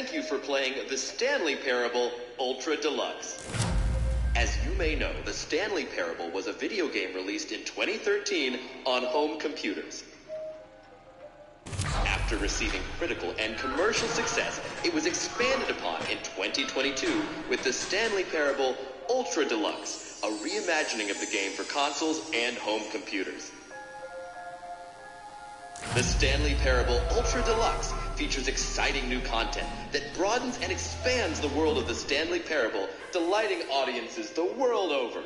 thank you for playing the Stanley Parable Ultra Deluxe. As you may know, the Stanley Parable was a video game released in 2013 on home computers. After receiving critical and commercial success, it was expanded upon in 2022 with the Stanley Parable Ultra Deluxe, a reimagining of the game for consoles and home computers. The Stanley Parable Ultra Deluxe features exciting new content that broadens and expands the world of the Stanley Parable, delighting audiences the world over.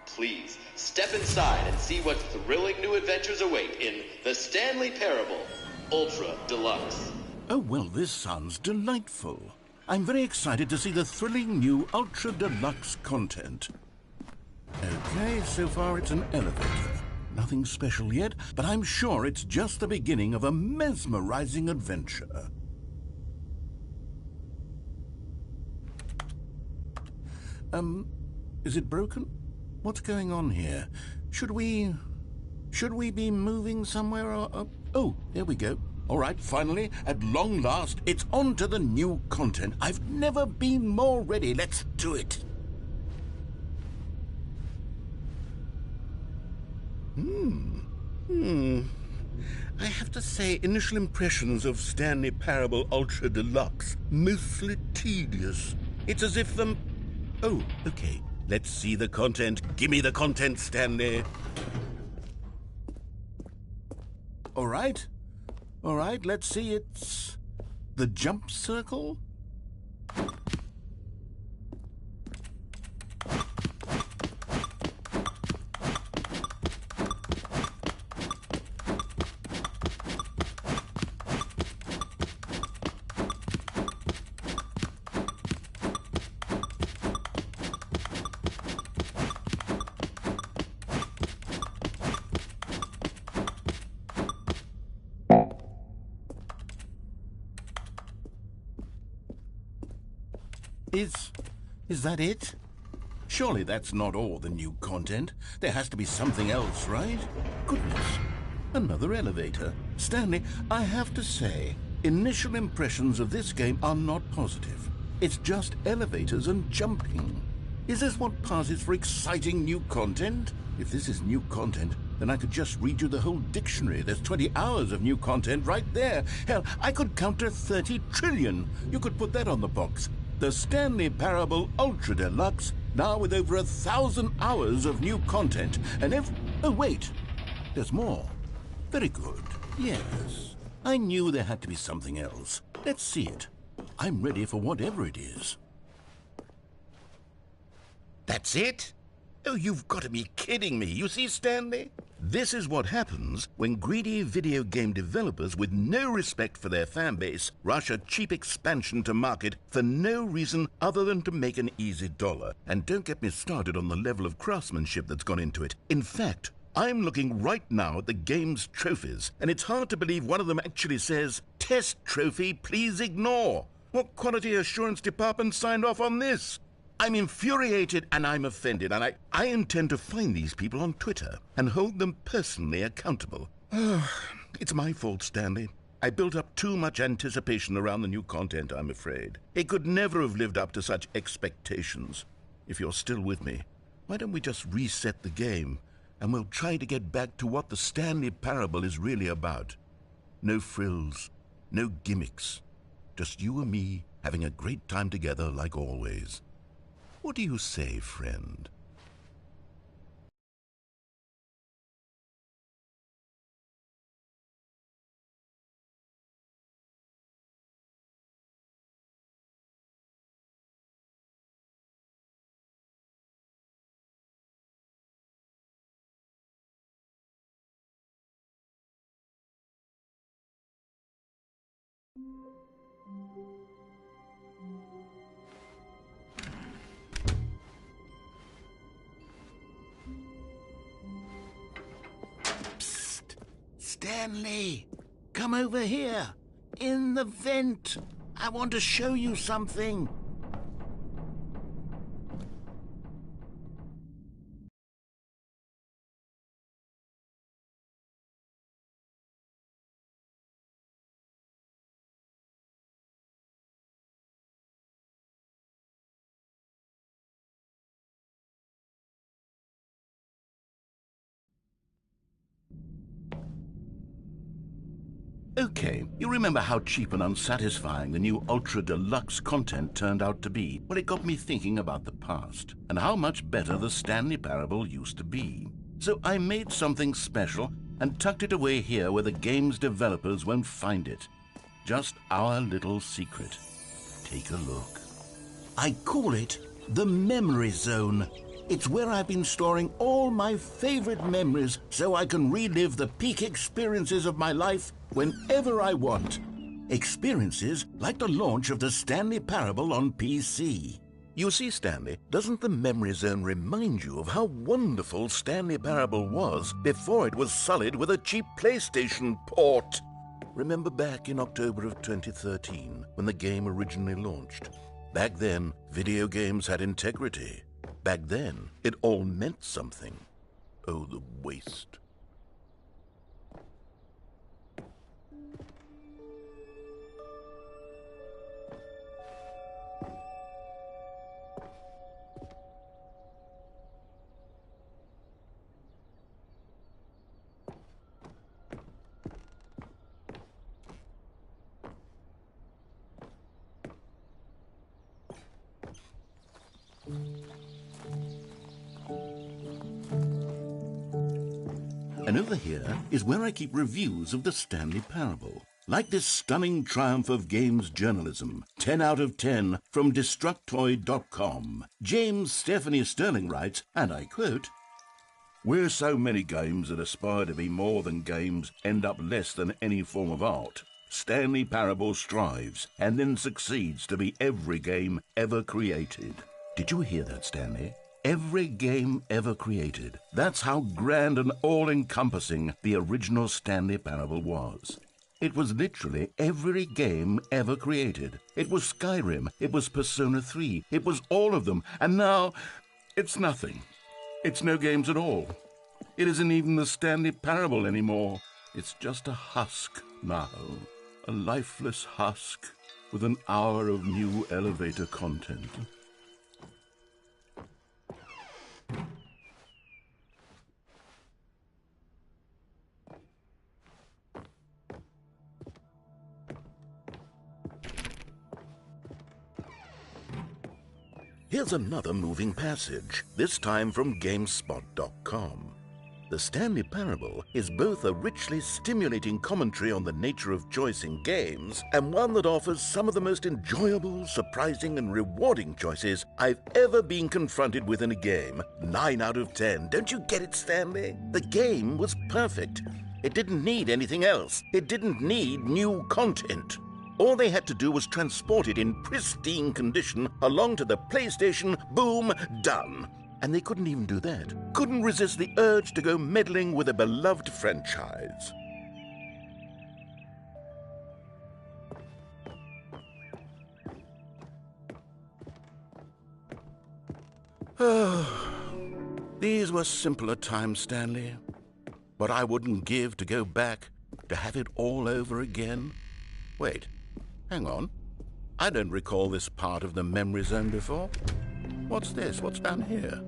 Please, step inside and see what thrilling new adventures await in the Stanley Parable Ultra Deluxe. Oh, well, this sounds delightful. I'm very excited to see the thrilling new Ultra Deluxe content. Okay, so far it's an elevator. Nothing special yet, but I'm sure it's just the beginning of a mesmerizing adventure. Is it broken? What's going on here? Should we be moving somewhere or... Oh, there we go. All right, finally, at long last, it's on to the new content. I've never been more ready. Let's do it. I have to say, initial impressions of Stanley Parable Ultra Deluxe, mostly tedious. It's as if them... Oh, okay. Let's see the content. Give me the content, Stanley. All right, let's see. It's the jump circle. Is that it? Surely that's not all the new content. There has to be something else, right? Goodness, another elevator. Stanley, I have to say, initial impressions of this game are not positive. It's just elevators and jumping. Is this what passes for exciting new content? If this is new content, then I could just read you the whole dictionary. There's 20 hours of new content right there. Hell, I could count to 30 trillion. You could put that on the box. The Stanley Parable Ultra Deluxe, now with over 1,000 hours of new content. And oh, wait, there's more. Very good. Yes, I knew there had to be something else. Let's see it. I'm ready for whatever it is. That's it? Oh, you've got to be kidding me. You see, Stanley? This is what happens when greedy video game developers with no respect for their fan base rush a cheap expansion to market for no reason other than to make an easy dollar. And don't get me started on the level of craftsmanship that's gone into it. In fact, I'm looking right now at the game's trophies, and it's hard to believe one of them actually says, "Test trophy, please ignore." What quality assurance department signed off on this? I'm infuriated and I'm offended, and I intend to find these people on Twitter and hold them personally accountable. It's my fault, Stanley. I built up too much anticipation around the new content, I'm afraid. It could never have lived up to such expectations. If you're still with me, why don't we just reset the game and we'll try to get back to what the Stanley Parable is really about. No frills, no gimmicks. Just you and me having a great time together like always. What do you say, friend? Psst! Stanley! Come over here! In the vent! I want to show you something! Okay, you remember how cheap and unsatisfying the new Ultra Deluxe content turned out to be? Well, it got me thinking about the past and how much better the Stanley Parable used to be. So I made something special and tucked it away here where the game's developers won't find it. Just our little secret. Take a look. I call it the Memory Zone. It's where I've been storing all my favorite memories so I can relive the peak experiences of my life whenever I want. Experiences like the launch of the Stanley Parable on PC. You see, Stanley, doesn't the Memory Zone remind you of how wonderful Stanley Parable was before it was sullied with a cheap PlayStation port? Remember back in October of 2013 when the game originally launched? Back then, video games had integrity. Back then, it all meant something. Oh, the waste. And over here is where I keep reviews of the Stanley Parable. Like this stunning triumph of games journalism, 10 out of 10 from Destructoid.com. James Stephanie Sterling writes, and I quote, "Where so many games that aspire to be more than games end up less than any form of art, Stanley Parable strives and then succeeds to be every game ever created." Did you hear that, Stanley? Every game ever created. That's how grand and all-encompassing the original Stanley Parable was. It was literally every game ever created. It was Skyrim, it was Persona 3, it was all of them, and now it's nothing. It's no games at all. It isn't even the Stanley Parable anymore. It's just a husk now. A lifeless husk with an hour of new elevator content. Here's another moving passage, this time from GameSpot.com. The Stanley Parable is both a richly stimulating commentary on the nature of choice in games and one that offers some of the most enjoyable, surprising, and rewarding choices I've ever been confronted with in a game. 9 out of 10. Don't you get it, Stanley? The game was perfect. It didn't need anything else. It didn't need new content. All they had to do was transport it in pristine condition along to the PlayStation, boom, done. And they couldn't even do that. Couldn't resist the urge to go meddling with a beloved franchise. These were simpler times, Stanley. What I wouldn't give to go back, to have it all over again. Wait. Hang on. I don't recall this part of the Memory Zone before. What's this? What's down here?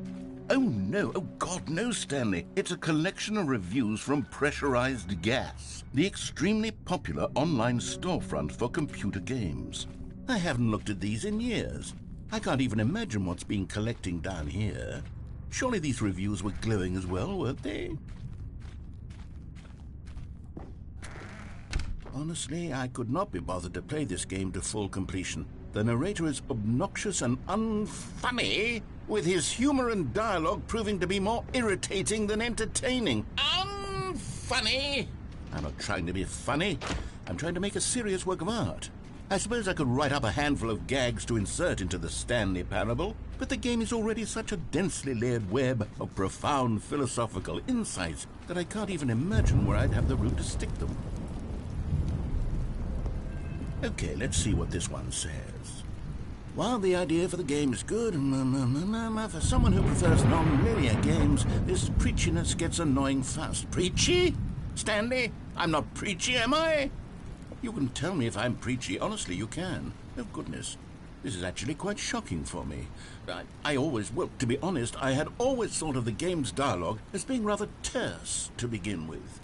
Oh, no. Oh, God, no, Stanley. It's a collection of reviews from Pressurized Gas, the extremely popular online storefront for computer games. I haven't looked at these in years. I can't even imagine what's been collecting down here. Surely these reviews were glowing as well, weren't they? Honestly, I could not be bothered to play this game to full completion. The narrator is obnoxious and unfunny, with his humor and dialogue proving to be more irritating than entertaining. Unfunny! I'm not trying to be funny. I'm trying to make a serious work of art. I suppose I could write up a handful of gags to insert into the Stanley Parable, but the game is already such a densely layered web of profound philosophical insights that I can't even imagine where I'd have the room to stick them. Okay, let's see what this one says. While the idea for the game is good, for someone who prefers non-linear games, this preachiness gets annoying fast. Preachy? Stanley, I'm not preachy, am I? You can tell me if I'm preachy. Honestly, you can. Oh, goodness. This is actually quite shocking for me. Well, to be honest, I had always thought of the game's dialogue as being rather terse to begin with.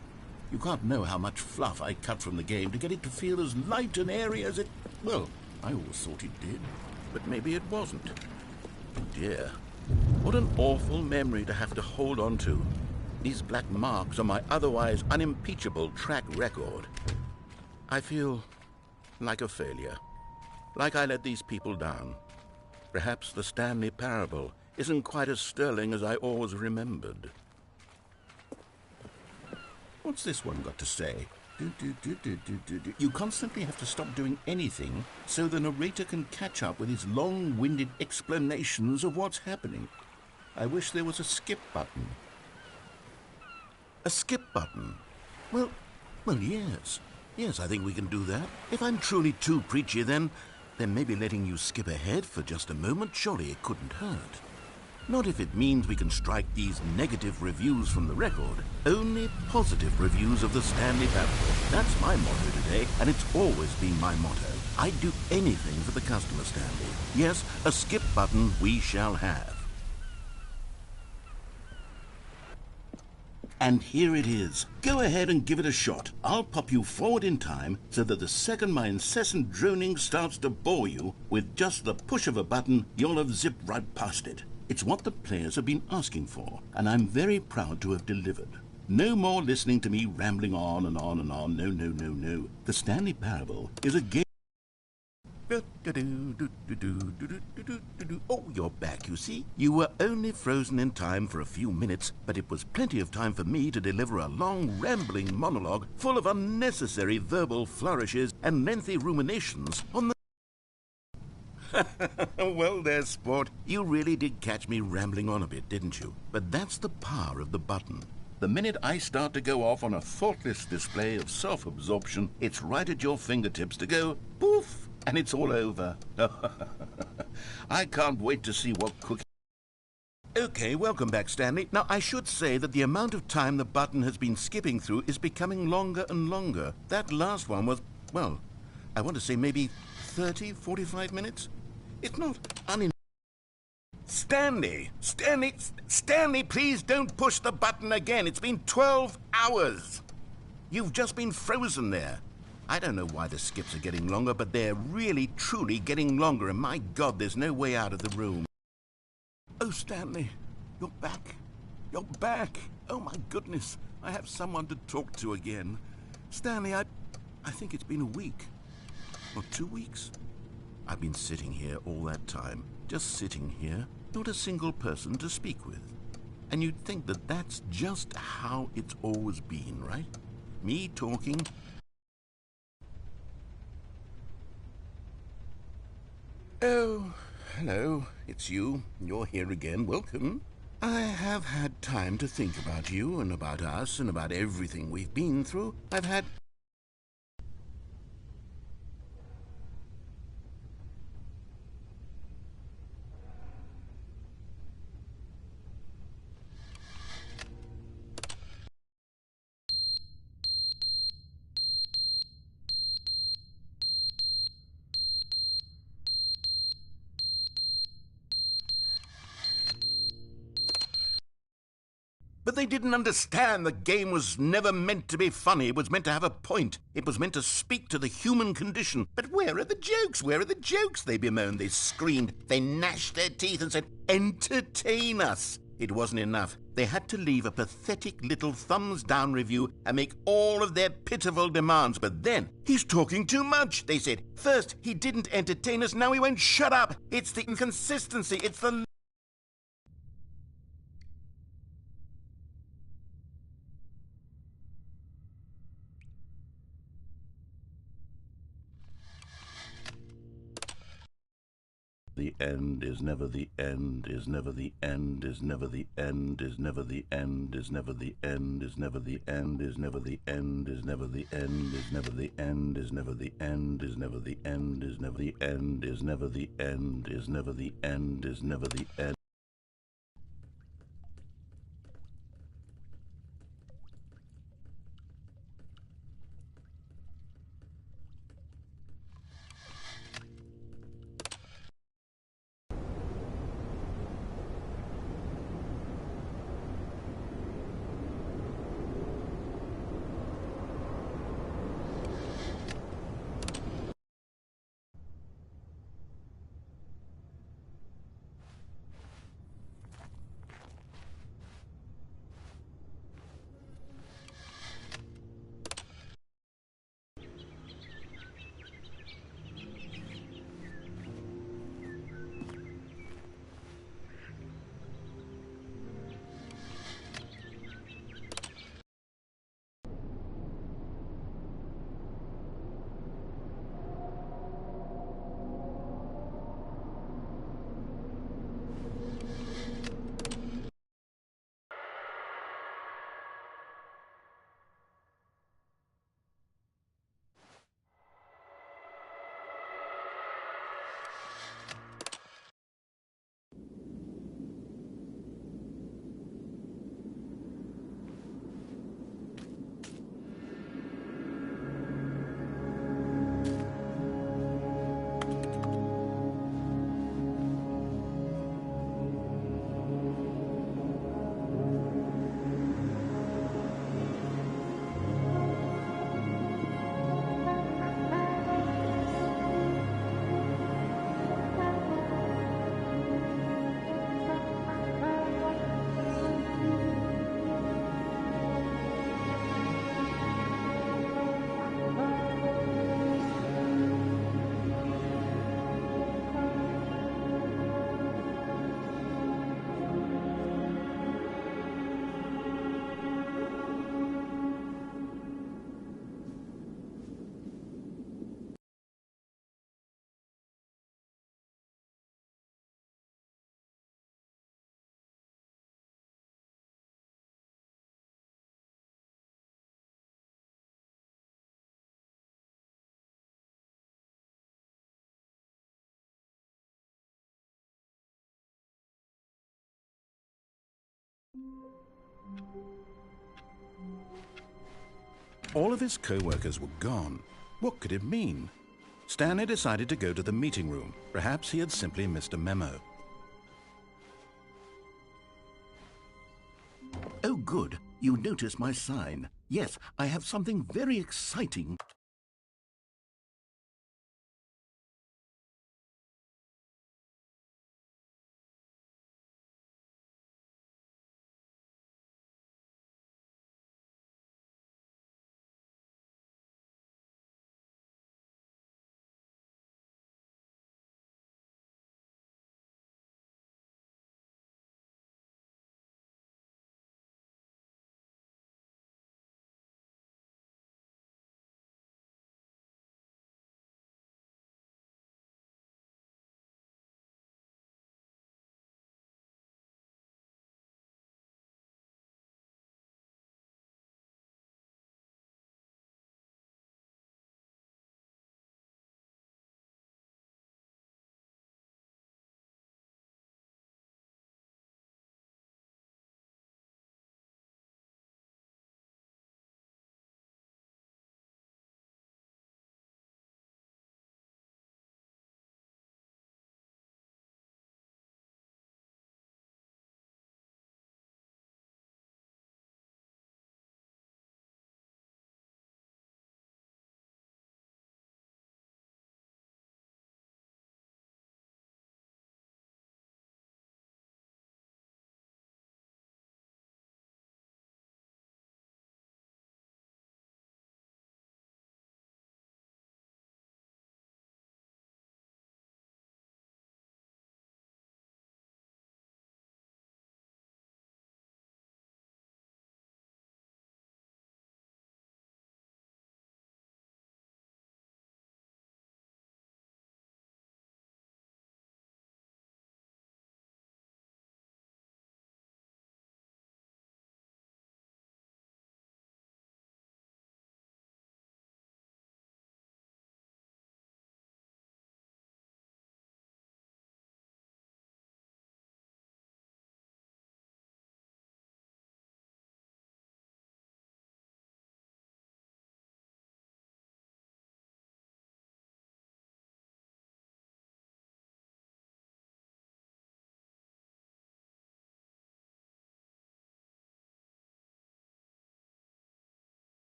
You can't know how much fluff I cut from the game to get it to feel as light and airy as it... Well, I always thought it did, but maybe it wasn't. Oh dear. What an awful memory to have to hold on to. These black marks are my otherwise unimpeachable track record. I feel like a failure. Like I let these people down. Perhaps the Stanley parable isn't quite as sterling as I always remembered. What's this one got to say? You constantly have to stop doing anything so the narrator can catch up with his long-winded explanations of what's happening. I wish there was a skip button. A skip button? Well, yes. Yes, I think we can do that. If I'm truly too preachy, then maybe letting you skip ahead for just a moment, surely it couldn't hurt. Not if it means we can strike these negative reviews from the record. Only positive reviews of the Stanley Parable. That's my motto today, and it's always been my motto. I'd do anything for the customer, Stanley. Yes, a skip button we shall have. And here it is. Go ahead and give it a shot. I'll pop you forward in time so that the second my incessant droning starts to bore you, with just the push of a button, you'll have zipped right past it. It's what the players have been asking for, and I'm very proud to have delivered. No more listening to me rambling on and on and on. No. The Stanley Parable is a game... Oh, you're back, you see. You were only frozen in time for a few minutes, but it was plenty of time for me to deliver a long, rambling monologue full of unnecessary verbal flourishes and lengthy ruminations on the... Well there, sport. You really did catch me rambling on a bit, didn't you? But that's the power of the button. The minute I start to go off on a thoughtless display of self-absorption, it's right at your fingertips to go poof, and it's all over. I can't wait to see what cookie... Okay, welcome back, Stanley. Now, I should say that the amount of time the button has been skipping through is becoming longer and longer. That last one was, well, I want to say maybe 30, 45 minutes? It's not Stanley, please don't push the button again. It's been 12 hours. You've just been frozen there. I don't know why the skips are getting longer, but they're really, truly getting longer, and my God, there's no way out of the room. Oh, Stanley, you're back. You're back. Oh, my goodness. I have someone to talk to again. Stanley, I think it's been a week. Or 2 weeks. I've been sitting here all that time, just sitting here, not a single person to speak with. And you'd think that that's just how it's always been, right? Me talking. Oh, hello, it's you. You're here again. Welcome. I have had time to think about you and about us and about everything we've been through. I've had... But they didn't understand the game was never meant to be funny. It was meant to have a point. It was meant to speak to the human condition. But where are the jokes? Where are the jokes? They bemoaned, they screamed, they gnashed their teeth and said, entertain us. It wasn't enough. They had to leave a pathetic little thumbs-down review and make all of their pitiful demands. But then, he's talking too much, they said. First, he didn't entertain us, now he won't shut up. It's the inconsistency, it's the... The end is never the end, is never the end, is never the end, is never the end, is never the end, is never the end, is never the end, is never the end, is never the end, is never the end, is never the end, is never the end, is never the end, is never the end, is never the end. All of his co-workers were gone. What could it mean? Stanley decided to go to the meeting room. Perhaps he had simply missed a memo. Oh, good. You noticed my sign. Yes, I have something very exciting.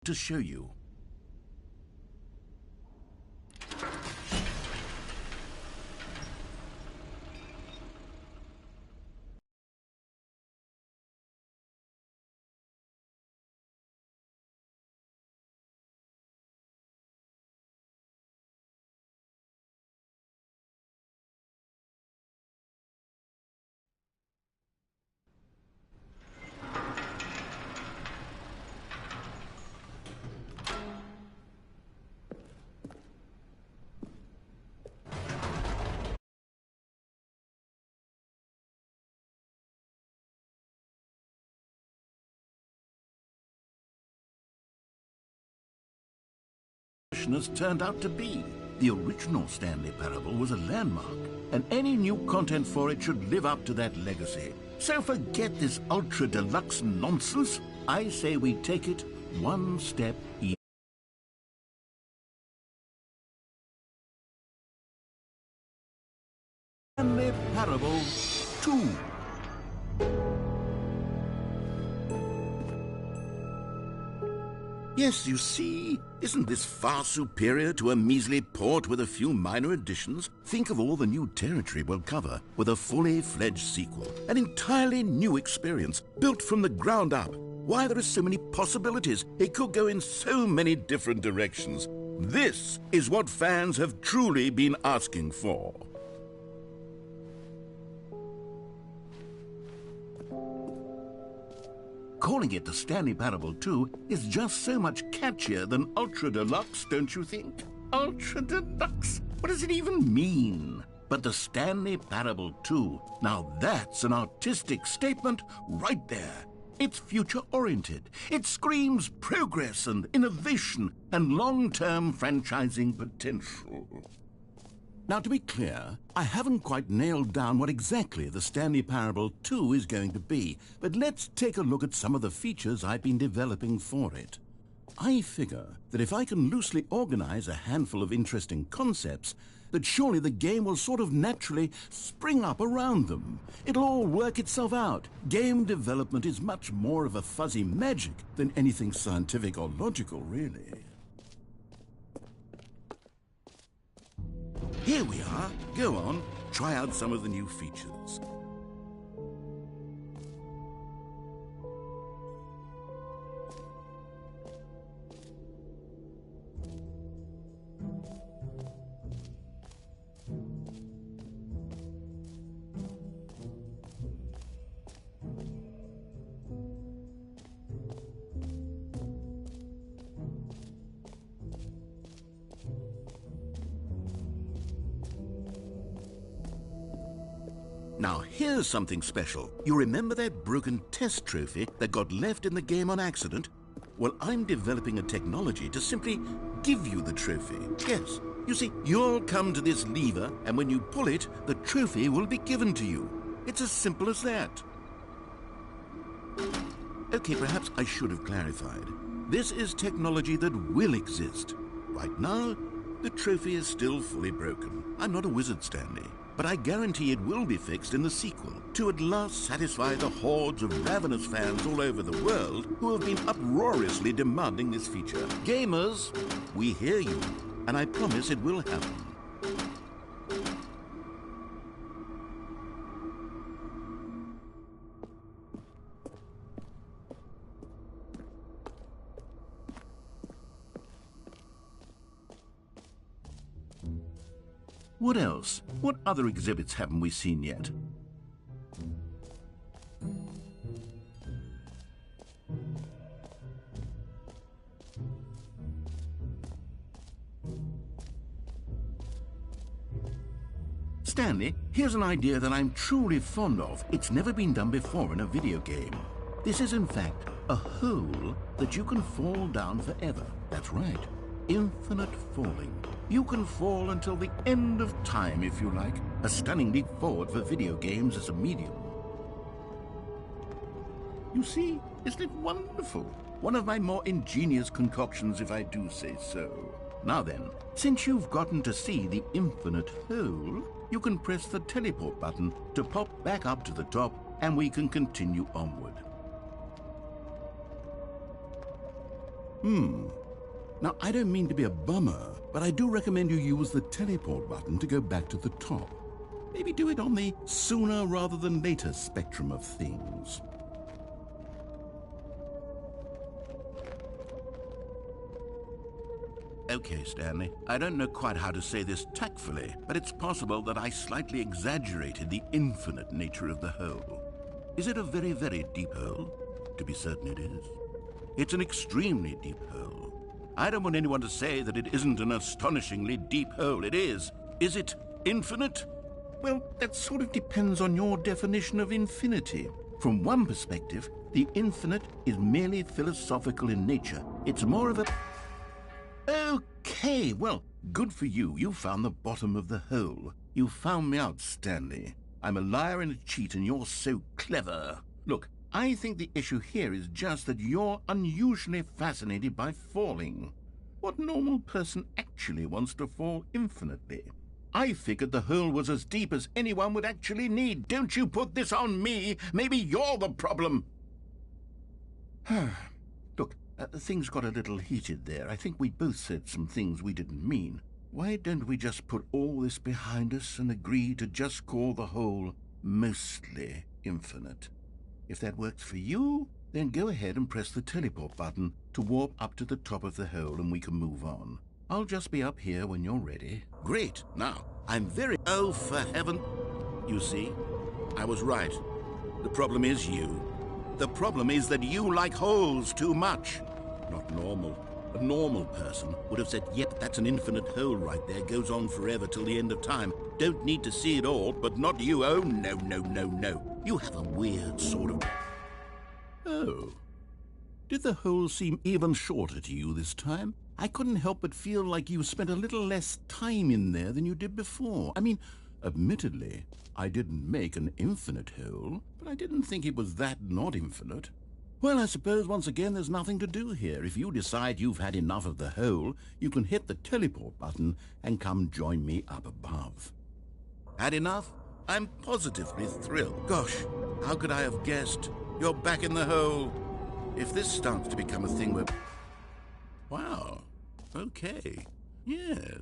To show you. Has turned out to be. The original Stanley Parable was a landmark, and any new content for it should live up to that legacy. So forget this ultra deluxe nonsense. I say we take it one step each. Stanley Parable 2. Yes, you see, isn't this far superior to a measly port with a few minor additions? Think of all the new territory we'll cover with a fully fledged sequel. An entirely new experience, built from the ground up. Why, there are so many possibilities. It could go in so many different directions. This is what fans have truly been asking for. Calling it the Stanley Parable 2 is just so much catchier than Ultra Deluxe, don't you think? Ultra Deluxe? What does it even mean? But the Stanley Parable 2, now that's an artistic statement right there. It's future-oriented. It screams progress and innovation and long-term franchising potential. Now, to be clear, I haven't quite nailed down what exactly the Stanley Parable 2 is going to be, but let's take a look at some of the features I've been developing for it. I figure that if I can loosely organize a handful of interesting concepts, that surely the game will sort of naturally spring up around them. It'll all work itself out. Game development is much more of a fuzzy magic than anything scientific or logical, really. Here we are. Go on, try out some of the new features. Now, here's something special. You remember that broken test trophy that got left in the game on accident? Well, I'm developing a technology to simply give you the trophy. Yes, you see, you'll come to this lever, and when you pull it, the trophy will be given to you. It's as simple as that. Okay, perhaps I should have clarified. This is technology that will exist. Right now, the trophy is still fully broken. I'm not a wizard, Stanley. But I guarantee it will be fixed in the sequel to at last satisfy the hordes of ravenous fans all over the world who have been uproariously demanding this feature. Gamers, we hear you, and I promise it will happen. What else? What other exhibits haven't we seen yet? Stanley, here's an idea that I'm truly fond of. It's never been done before in a video game. This is, in fact, a hole that you can fall down forever. That's right. Infinite falling. You can fall until the end of time, if you like. A stunning leap forward for video games as a medium. You see, isn't it wonderful? One of my more ingenious concoctions, if I do say so. Now then, since you've gotten to see the infinite hole, you can press the teleport button to pop back up to the top, and we can continue onward. Now, I don't mean to be a bummer, but I do recommend you use the teleport button to go back to the top. Maybe do it on the sooner rather than later spectrum of things. Okay, Stanley, I don't know quite how to say this tactfully, but it's possible that I slightly exaggerated the infinite nature of the hole. Is it a very, very deep hole? To be certain it is. It's an extremely deep hole. I don't want anyone to say that it isn't an astonishingly deep hole. It is. Is it infinite? Well, that sort of depends on your definition of infinity. From one perspective, the infinite is merely philosophical in nature. It's more of a... Okay, well, good for you. You found the bottom of the hole. You found me out, Stanley. I'm a liar and a cheat, and you're so clever. Look, I think the issue here is just that you're unusually fascinated by falling. What normal person actually wants to fall infinitely? I figured the hole was as deep as anyone would actually need. Don't you put this on me. Maybe you're the problem. Look, Things got a little heated there. I think we both said some things we didn't mean. Why don't we just put all this behind us and agree to just call the whole mostly infinite? If that works for you, then go ahead and press the teleport button to warp up to the top of the hole and we can move on. I'll just be up here when you're ready. Great. Now, I'm very... Oh, for heaven... You see, I was right. The problem is you. The problem is that you like holes too much. Not normal. A normal person would have said, yep, that's an infinite hole right there, goes on forever till the end of time. Don't need to see it all, but not you. Oh, no, no, no, no. You have a weird sort of... Oh. Did the hole seem even shorter to you this time? I couldn't help but feel like you spent a little less time in there than you did before. I mean, admittedly, I didn't make an infinite hole, but I didn't think it was that not infinite. Well, I suppose once again there's nothing to do here. If you decide you've had enough of the hole, you can hit the teleport button and come join me up above. Had enough? I'm positively thrilled. Gosh, how could I have guessed? You're back in the hole. If this starts to become a thing where... Wow. Okay. Yes.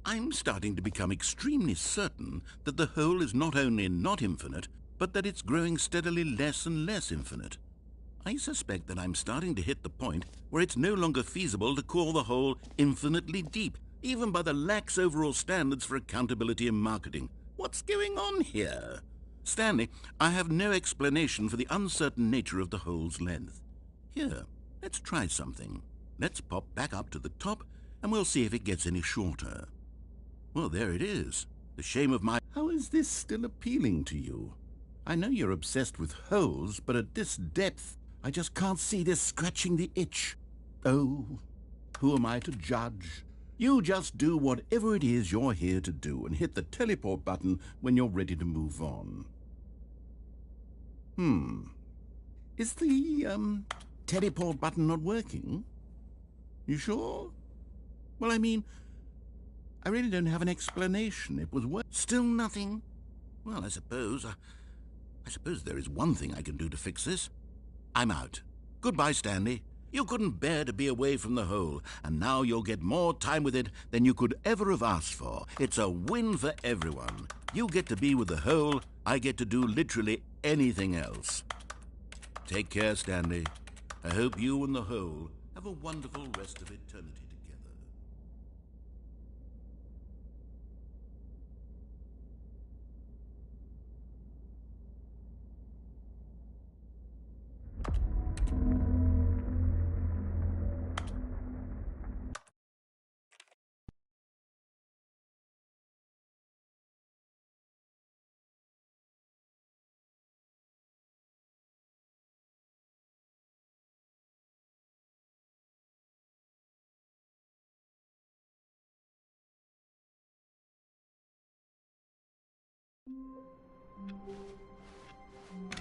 I'm starting to become extremely certain that the hole is not only not infinite, but that it's growing steadily less and less infinite. I suspect that I'm starting to hit the point where it's no longer feasible to call the hole infinitely deep, even by the lax overall standards for accountability and marketing. What's going on here? Stanley, I have no explanation for the uncertain nature of the hole's length. Here, let's try something. Let's pop back up to the top, and we'll see if it gets any shorter. Well, there it is. The shame of my... How is this still appealing to you? I know you're obsessed with holes, but at this depth, I just can't see this scratching the itch. Oh, who am I to judge? You just do whatever it is you're here to do and hit the teleport button when you're ready to move on. Is the, teleport button not working? You sure? Well, I mean, I really don't have an explanation. It was still nothing? Well, I suppose there is one thing I can do to fix this. I'm out. Goodbye, Stanley. You couldn't bear to be away from the hole, and now you'll get more time with it than you could ever have asked for. It's a win for everyone. You get to be with the hole, I get to do literally anything else. Take care, Stanley. I hope you and the hole have a wonderful rest of eternity together.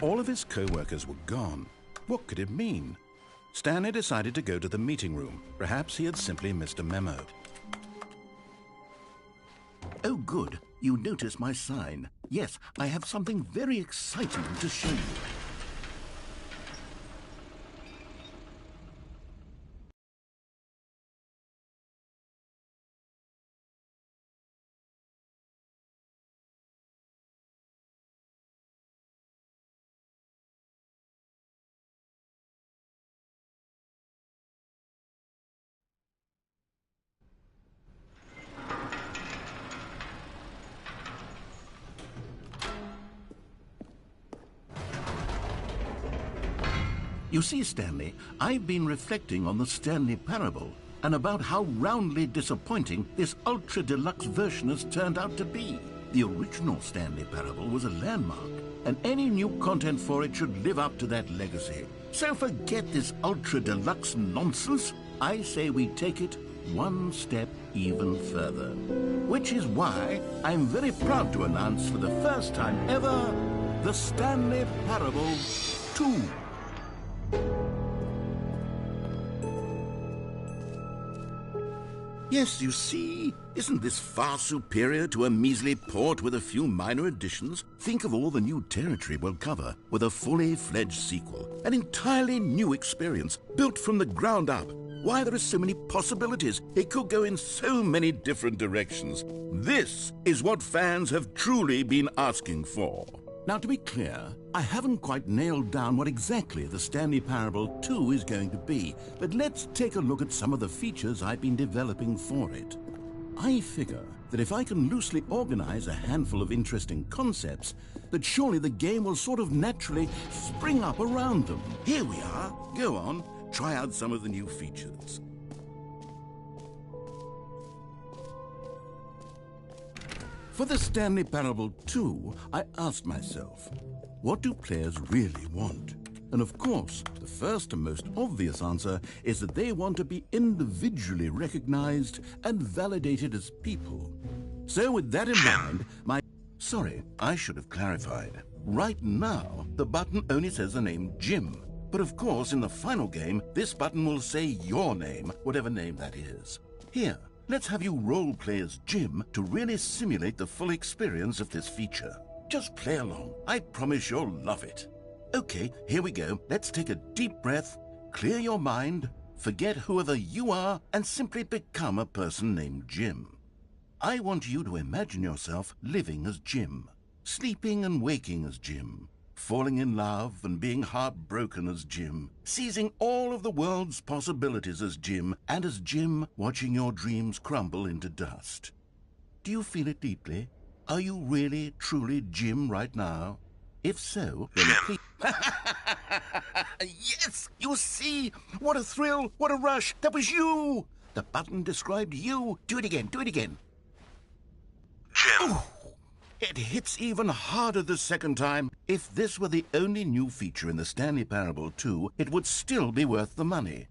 All of his co-workers were gone. What could it mean? Stanley decided to go to the meeting room. Perhaps he had simply missed a memo. Oh, good. You noticed my sign. Yes, I have something very exciting to show you. You see, Stanley, I've been reflecting on the Stanley Parable and about how roundly disappointing this ultra-deluxe version has turned out to be. The original Stanley Parable was a landmark, and any new content for it should live up to that legacy. So forget this ultra-deluxe nonsense. I say we take it one step even further. Which is why I'm very proud to announce for the first time ever, the Stanley Parable 2. Yes, you see, isn't this far superior to a measly port with a few minor additions? Think of all the new territory we'll cover with a fully fledged sequel. An entirely new experience, built from the ground up. Why, there are so many possibilities. It could go in so many different directions. This is what fans have truly been asking for. Now, to be clear, I haven't quite nailed down what exactly the Stanley Parable 2 is going to be, but let's take a look at some of the features I've been developing for it. I figure that if I can loosely organize a handful of interesting concepts, that surely the game will sort of naturally spring up around them. Here we are. Go on, try out some of the new features. For the Stanley Parable 2, I asked myself, what do players really want? And of course, the first and most obvious answer is that they want to be individually recognized and validated as people. So with that in mind, Sorry, I should have clarified. Right now, the button only says the name Jim. But of course, in the final game, this button will say your name, whatever name that is. Here, let's have you role-play as Jim to really simulate the full experience of this feature. Just play along. I promise you'll love it. Okay, here we go. Let's take a deep breath, clear your mind, forget whoever you are, and simply become a person named Jim. I want you to imagine yourself living as Jim, sleeping and waking as Jim, falling in love and being heartbroken as Jim, seizing all of the world's possibilities as Jim, and as Jim watching your dreams crumble into dust. Do you feel it deeply? Are you really, truly Jim right now? If so, then please... Yes! You see? What a thrill! What a rush! That was you! The button described you. Do it again. Do it again. Jim. Ooh, it hits even harder the second time. If this were the only new feature in the Stanley Parable 2, it would still be worth the money.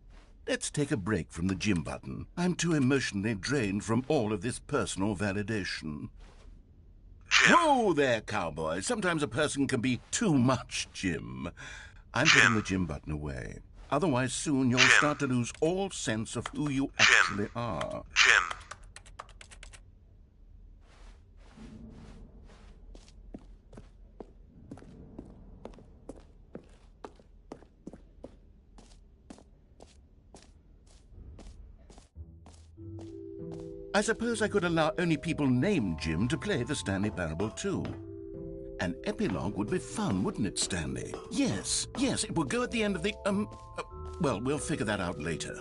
Let's take a break from the Jim button. I'm too emotionally drained from all of this personal validation. Jim. Whoa there, cowboy. Sometimes a person can be too much Jim. I'm putting the Jim button away. Otherwise, soon you'll start to lose all sense of who you actually are. Jim. I suppose I could allow only people named Jim to play the Stanley Parable 2. An epilogue would be fun, wouldn't it, Stanley? Yes, it will go at the end of the, well, we'll figure that out later.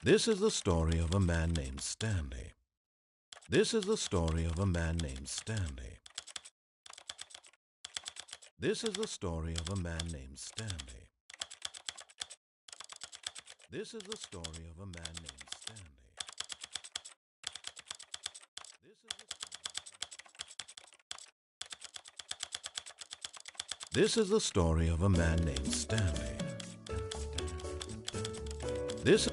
This is the story of a man named Stanley. This is the story of a man named Stanley. This is the story of a man named Stanley. This is the story of a man named Stanley. This is the story of a man named Stanley. This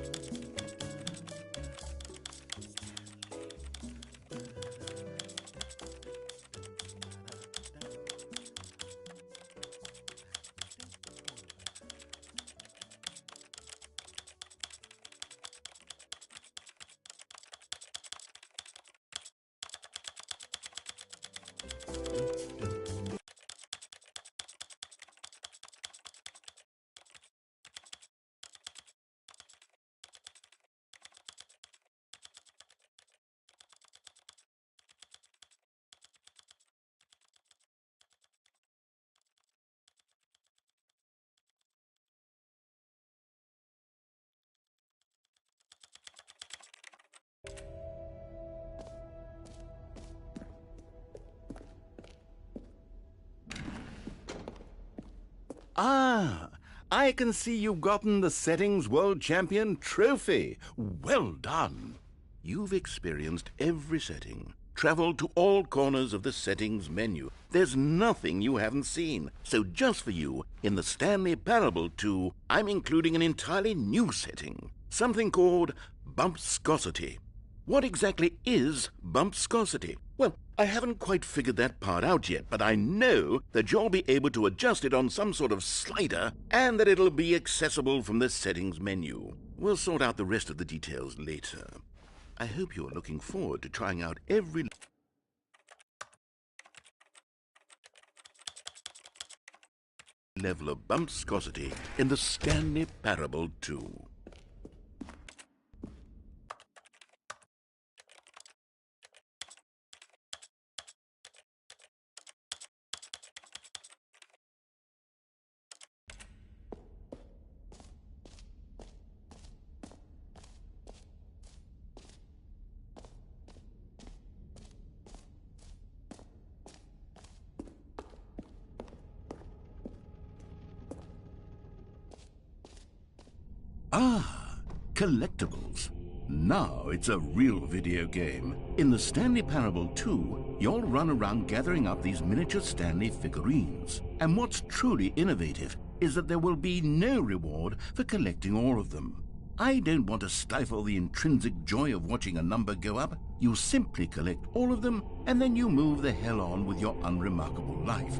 Ah, I can see you've gotten the Settings World Champion trophy. Well done. You've experienced every setting, traveled to all corners of the settings menu. There's nothing you haven't seen. So just for you, in the Stanley Parable 2, I'm including an entirely new setting, something called bumpscosity. What exactly is bumpscosity? Well, I haven't quite figured that part out yet, but I know that you'll be able to adjust it on some sort of slider and that it'll be accessible from the settings menu. We'll sort out the rest of the details later. I hope you're looking forward to trying out every level of bumpscosity in the Stanley Parable 2. Ah, collectibles. Now it's a real video game. In the Stanley Parable 2, you'll run around gathering up these miniature Stanley figurines. And what's truly innovative is that there will be no reward for collecting all of them. I don't want to stifle the intrinsic joy of watching a number go up. You simply collect all of them, and then you move the hell on with your unremarkable life.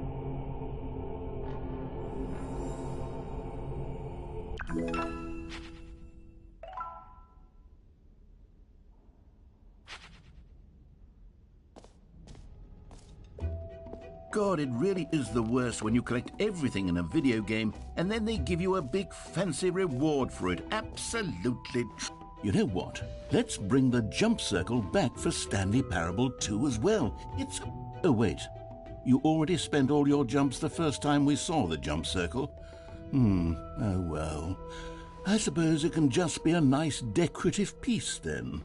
God, it really is the worst when you collect everything in a video game and then they give you a big fancy reward for it. Absolutely. You know what? Let's bring the jump circle back for Stanley Parable 2 as well. It's... Oh, wait. You already spent all your jumps the first time we saw the jump circle? Oh well. I suppose it can just be a nice decorative piece then.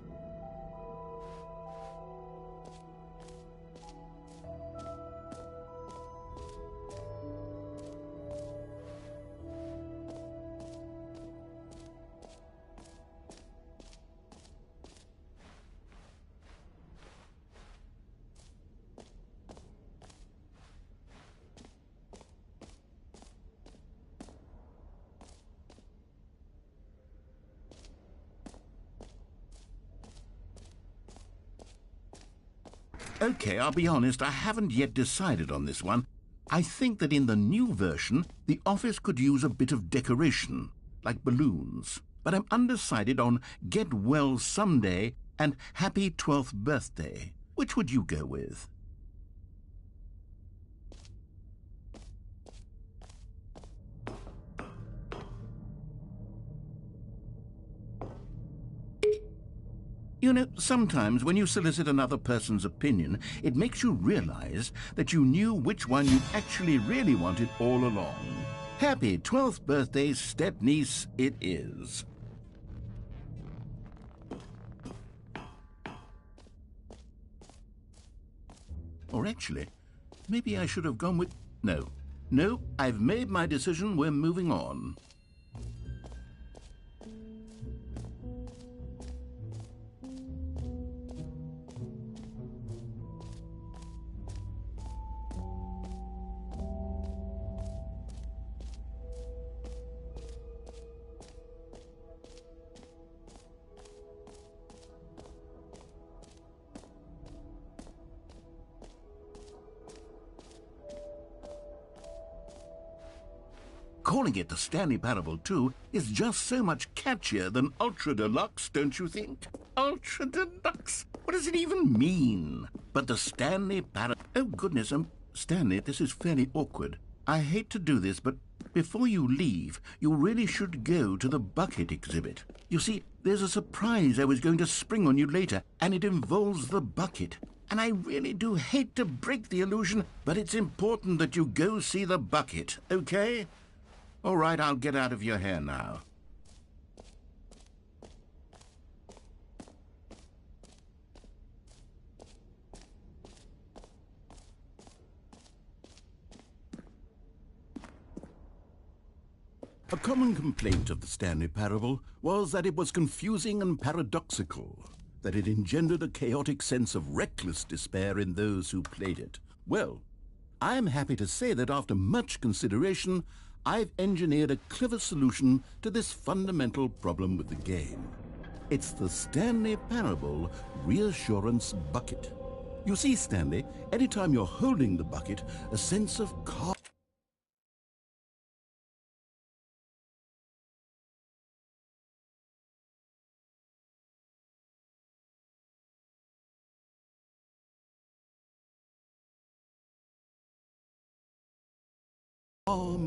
Okay, I'll be honest, I haven't yet decided on this one. I think that in the new version, the office could use a bit of decoration, like balloons. But I'm undecided on Get Well Someday and Happy 12th Birthday. Which would you go with? You know, sometimes when you solicit another person's opinion, it makes you realize that you knew which one you actually really wanted all along. Happy 12th birthday, step-niece, it is. Or actually, maybe I should have gone with... No. No, I've made my decision. We're moving on. Calling it the Stanley Parable 2 is just so much catchier than Ultra Deluxe, don't you think? Ultra Deluxe? What does it even mean? But the Stanley Parable... Oh, goodness, Stanley, this is fairly awkward. I hate to do this, but before you leave, you really should go to the bucket exhibit. You see, there's a surprise I was going to spring on you later, and it involves the bucket. And I really do hate to break the illusion, but it's important that you go see the bucket, okay? All right, I'll get out of your hair now. A common complaint of the Stanley Parable was that it was confusing and paradoxical, that it engendered a chaotic sense of reckless despair in those who played it. Well, I am happy to say that after much consideration, I've engineered a clever solution to this fundamental problem with the game. It's the Stanley Parable Reassurance Bucket. You see, Stanley, anytime you're holding the bucket, a sense of calm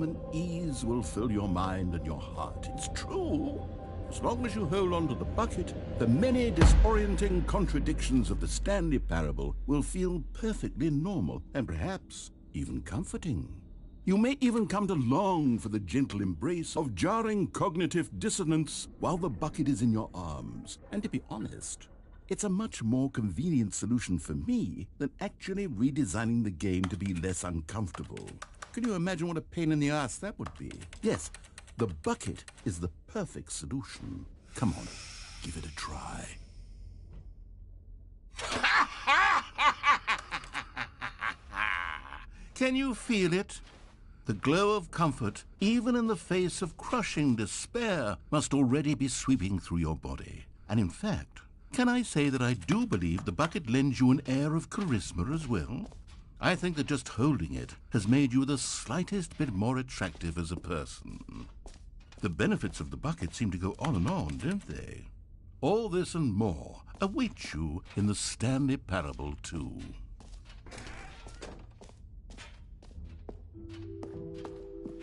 and ease will fill your mind and your heart. It's true. As long as you hold on to the bucket, the many disorienting contradictions of the Stanley Parable will feel perfectly normal and perhaps even comforting. You may even come to long for the gentle embrace of jarring cognitive dissonance while the bucket is in your arms. And to be honest, it's a much more convenient solution for me than actually redesigning the game to be less uncomfortable. Can you imagine what a pain in the ass that would be? Yes, the bucket is the perfect solution. Come on, give it a try. Can you feel it? The glow of comfort, even in the face of crushing despair, must already be sweeping through your body. And in fact, can I say that I do believe the bucket lends you an air of charisma as well? I think that just holding it has made you the slightest bit more attractive as a person. The benefits of the bucket seem to go on and on, don't they? All this and more await you in the Stanley Parable 2.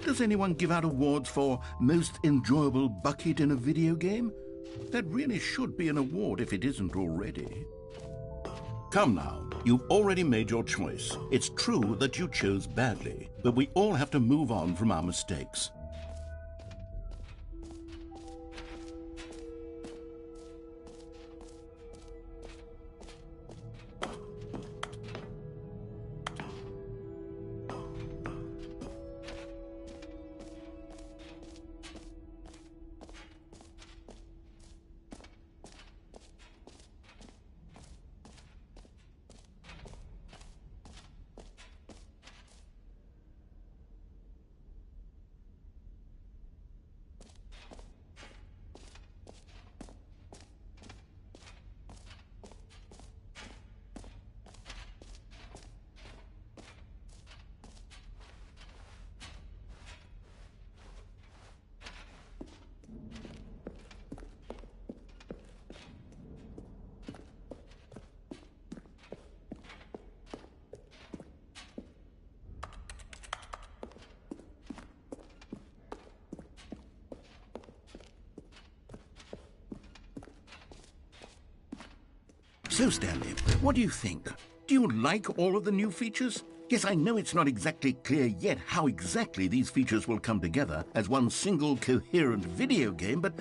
Does anyone give out awards for most enjoyable bucket in a video game? That really should be an award if it isn't already. Come now, you've already made your choice. It's true that you chose badly, but we all have to move on from our mistakes. So, Stanley, what do you think? Do you like all of the new features? Yes, I know it's not exactly clear yet how exactly these features will come together as one single coherent video game, but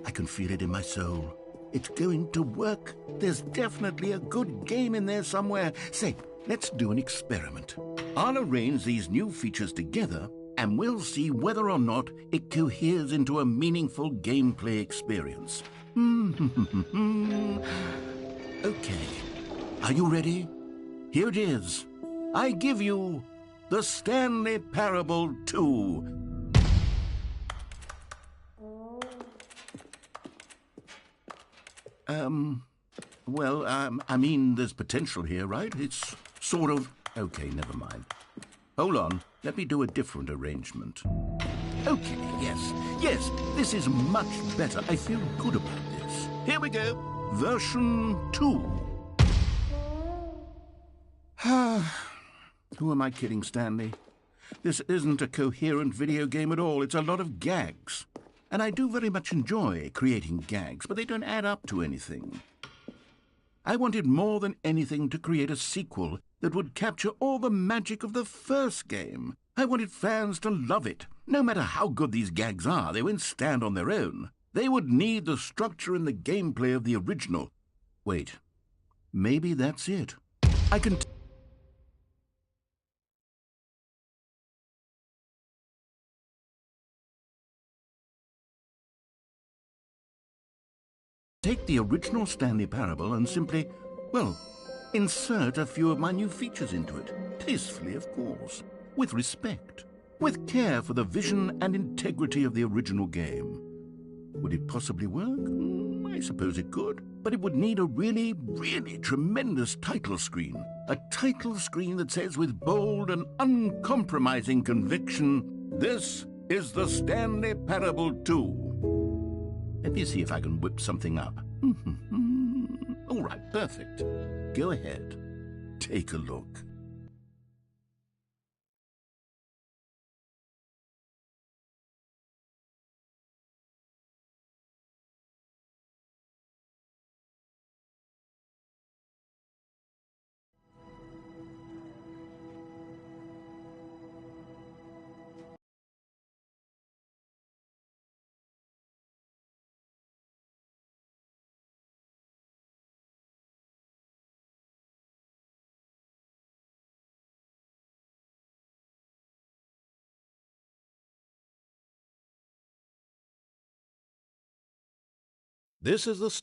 I can feel it in my soul. It's going to work. There's definitely a good game in there somewhere. Say, Let's do an experiment. I'll arrange these new features together, and we'll see whether or not it coheres into a meaningful gameplay experience. Okay. Are you ready? Here it is. I give you the Stanley Parable 2. I mean, there's potential here, right? It's sort of... Okay, never mind. Hold on, let me do a different arrangement. Okay, yes, this is much better. I feel good about this. Here we go. Version 2. Who am I kidding, Stanley? This isn't a coherent video game at all. It's a lot of gags. And I do very much enjoy creating gags, but they don't add up to anything. I wanted more than anything to create a sequel that would capture all the magic of the first game. I wanted fans to love it. No matter how good these gags are, they won't stand on their own. They would need the structure and the gameplay of the original. Wait, maybe that's it. I can... take the original Stanley Parable and simply, well, insert a few of my new features into it. Tastefully, of course. With respect. With care for the vision and integrity of the original game. Would it possibly work? I suppose it could. But it would need a really, really tremendous title screen. A title screen that says with bold and uncompromising conviction, "This is the Stanley Parable 2. Let me see if I can whip something up. All right, perfect. Go ahead. Take a look. This is the...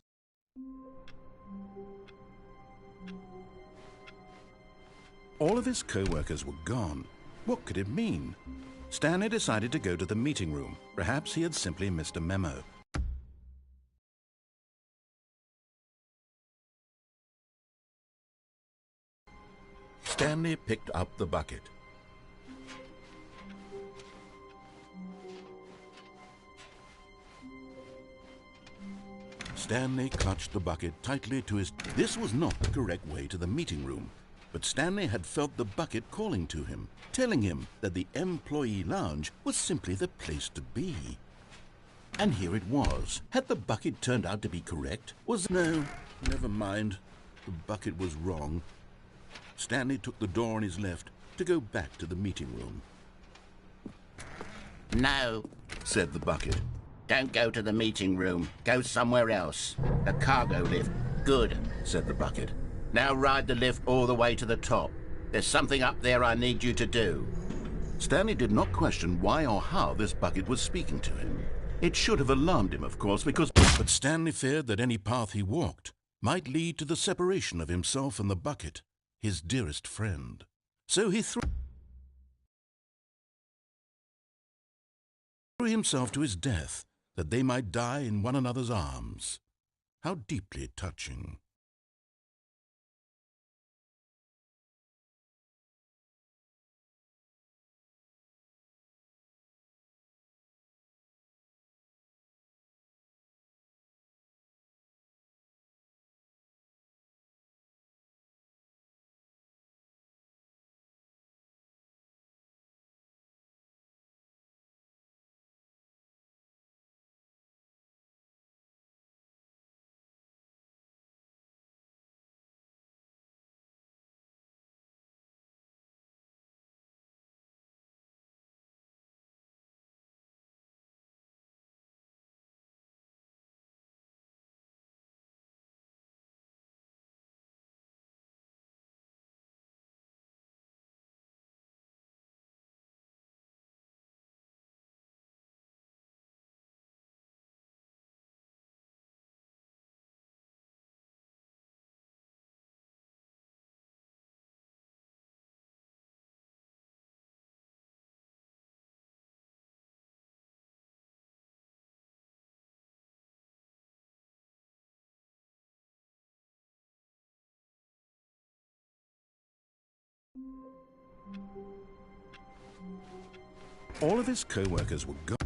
All of his co-workers were gone. What could it mean? Stanley decided to go to the meeting room. Perhaps he had simply missed a memo. Stanley picked up the bucket. Stanley clutched the bucket tightly to his... This was not the correct way to the meeting room, but Stanley had felt the bucket calling to him, telling him that the employee lounge was simply the place to be. And here it was. Had the bucket turned out to be correct? No, never mind. The bucket was wrong. Stanley took the door on his left to go back to the meeting room. No, Said the bucket. don't go to the meeting room. Go somewhere else. The cargo lift. Good, Said the bucket. now ride the lift all the way to the top. There's something up there I need you to do. Stanley did not question why or how this bucket was speaking to him. It should have alarmed him, of course, because... But Stanley feared that any path he walked might lead to the separation of himself and the bucket, his dearest friend. So he threw himself to his death, that they might die in one another's arms. How deeply touching. All of his co-workers were gone.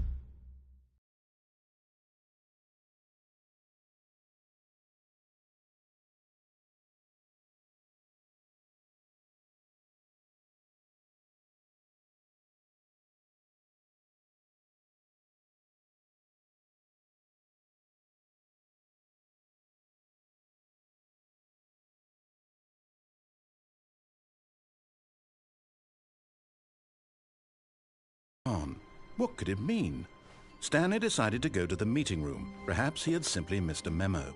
What could it mean? Stanley decided to go to the meeting room. Perhaps he had simply missed a memo.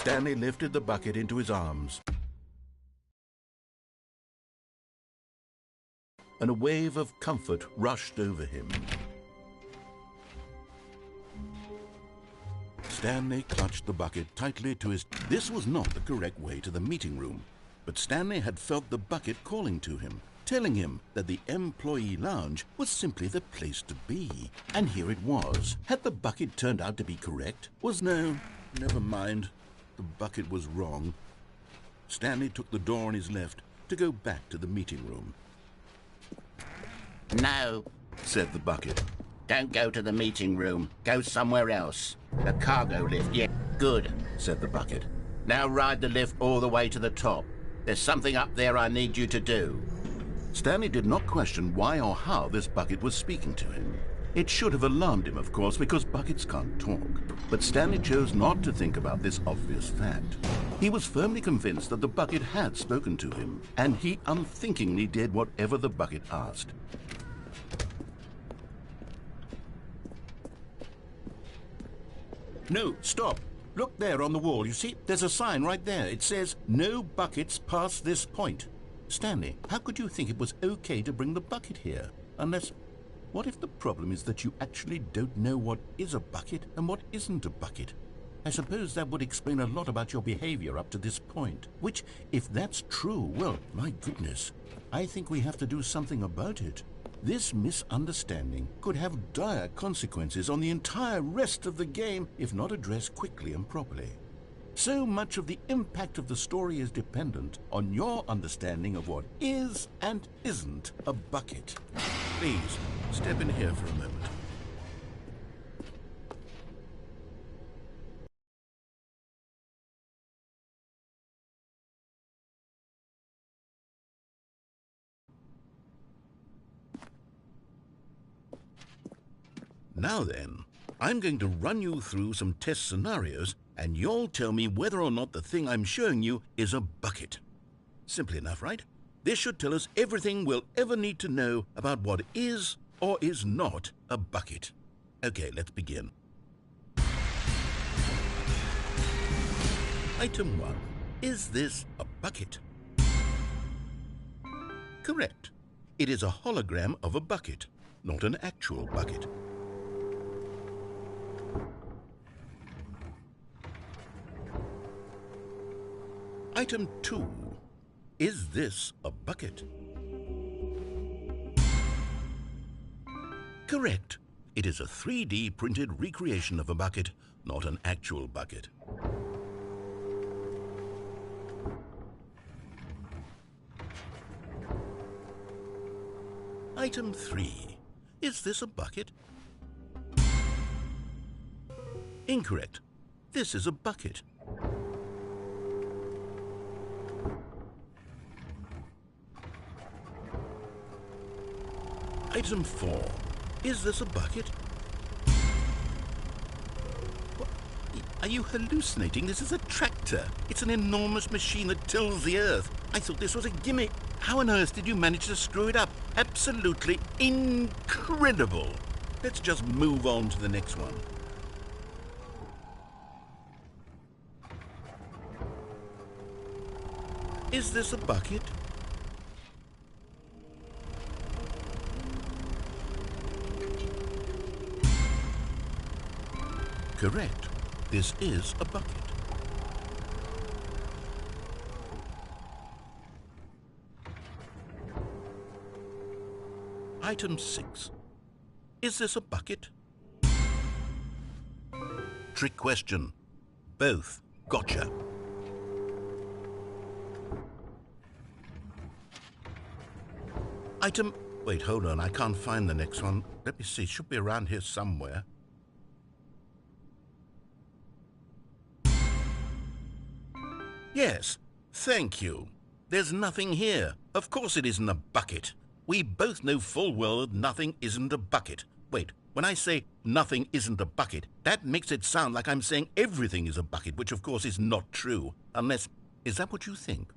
Stanley lifted the bucket into his arms, and a wave of comfort rushed over him. Stanley clutched the bucket tightly to his... This was not the correct way to the meeting room, but Stanley had felt the bucket calling to him, telling him that the employee lounge was simply the place to be. And here it was. Had the bucket turned out to be correct? No, never mind. The bucket was wrong. Stanley took the door on his left to go back to the meeting room. No, Said the bucket. don't go to the meeting room. Go somewhere else. The cargo lift, yeah, good, Said the bucket. Now ride the lift all the way to the top. There's something up there I need you to do. Stanley did not question why or how this bucket was speaking to him. It should have alarmed him, of course, because buckets can't talk. But Stanley chose not to think about this obvious fact. He was firmly convinced that the bucket had spoken to him, and he unthinkingly did whatever the bucket asked. No, stop. Look there on the wall, you see? There's a sign right there. It says, "No buckets past this point." Stanley, how could you think it was okay to bring the bucket here? Unless... What if the problem is that you actually don't know what is a bucket and what isn't a bucket? I suppose that would explain a lot about your behavior up to this point. Which, if that's true, well, my goodness, I think we have to do something about it. This misunderstanding could have dire consequences on the entire rest of the game if not addressed quickly and properly. So much of the impact of the story is dependent on your understanding of what is and isn't a bucket. Please, step in here for a moment. Now then, I'm going to run you through some test scenarios, and you'll tell me whether or not the thing I'm showing you is a bucket. Simple enough, right? This should tell us everything we'll ever need to know about what is or is not a bucket. Okay, let's begin. Item 1. Is this a bucket? Correct. It is a hologram of a bucket, not an actual bucket. Item 2. Is this a bucket? Correct. It is a 3D printed recreation of a bucket, not an actual bucket. Item 3. Is this a bucket? Incorrect. This is a bucket. Item 4. Is this a bucket? What? Are you hallucinating? This is a tractor. It's an enormous machine that tills the earth. I thought this was a gimmick. How on earth did you manage to screw it up? Absolutely incredible. Let's just move on to the next one. Is this a bucket? Correct. This is a bucket. Item 6. Is this a bucket? Trick question. Both. Gotcha. Item... Wait, hold on. I can't find the next one. Let me see. It should be around here somewhere. Yes. Thank you. There's nothing here. Of course it isn't a bucket. We both know full well that nothing isn't a bucket. Wait, when I say nothing isn't a bucket, that makes it sound like I'm saying everything is a bucket, which of course is not true. Unless... Is that what you think?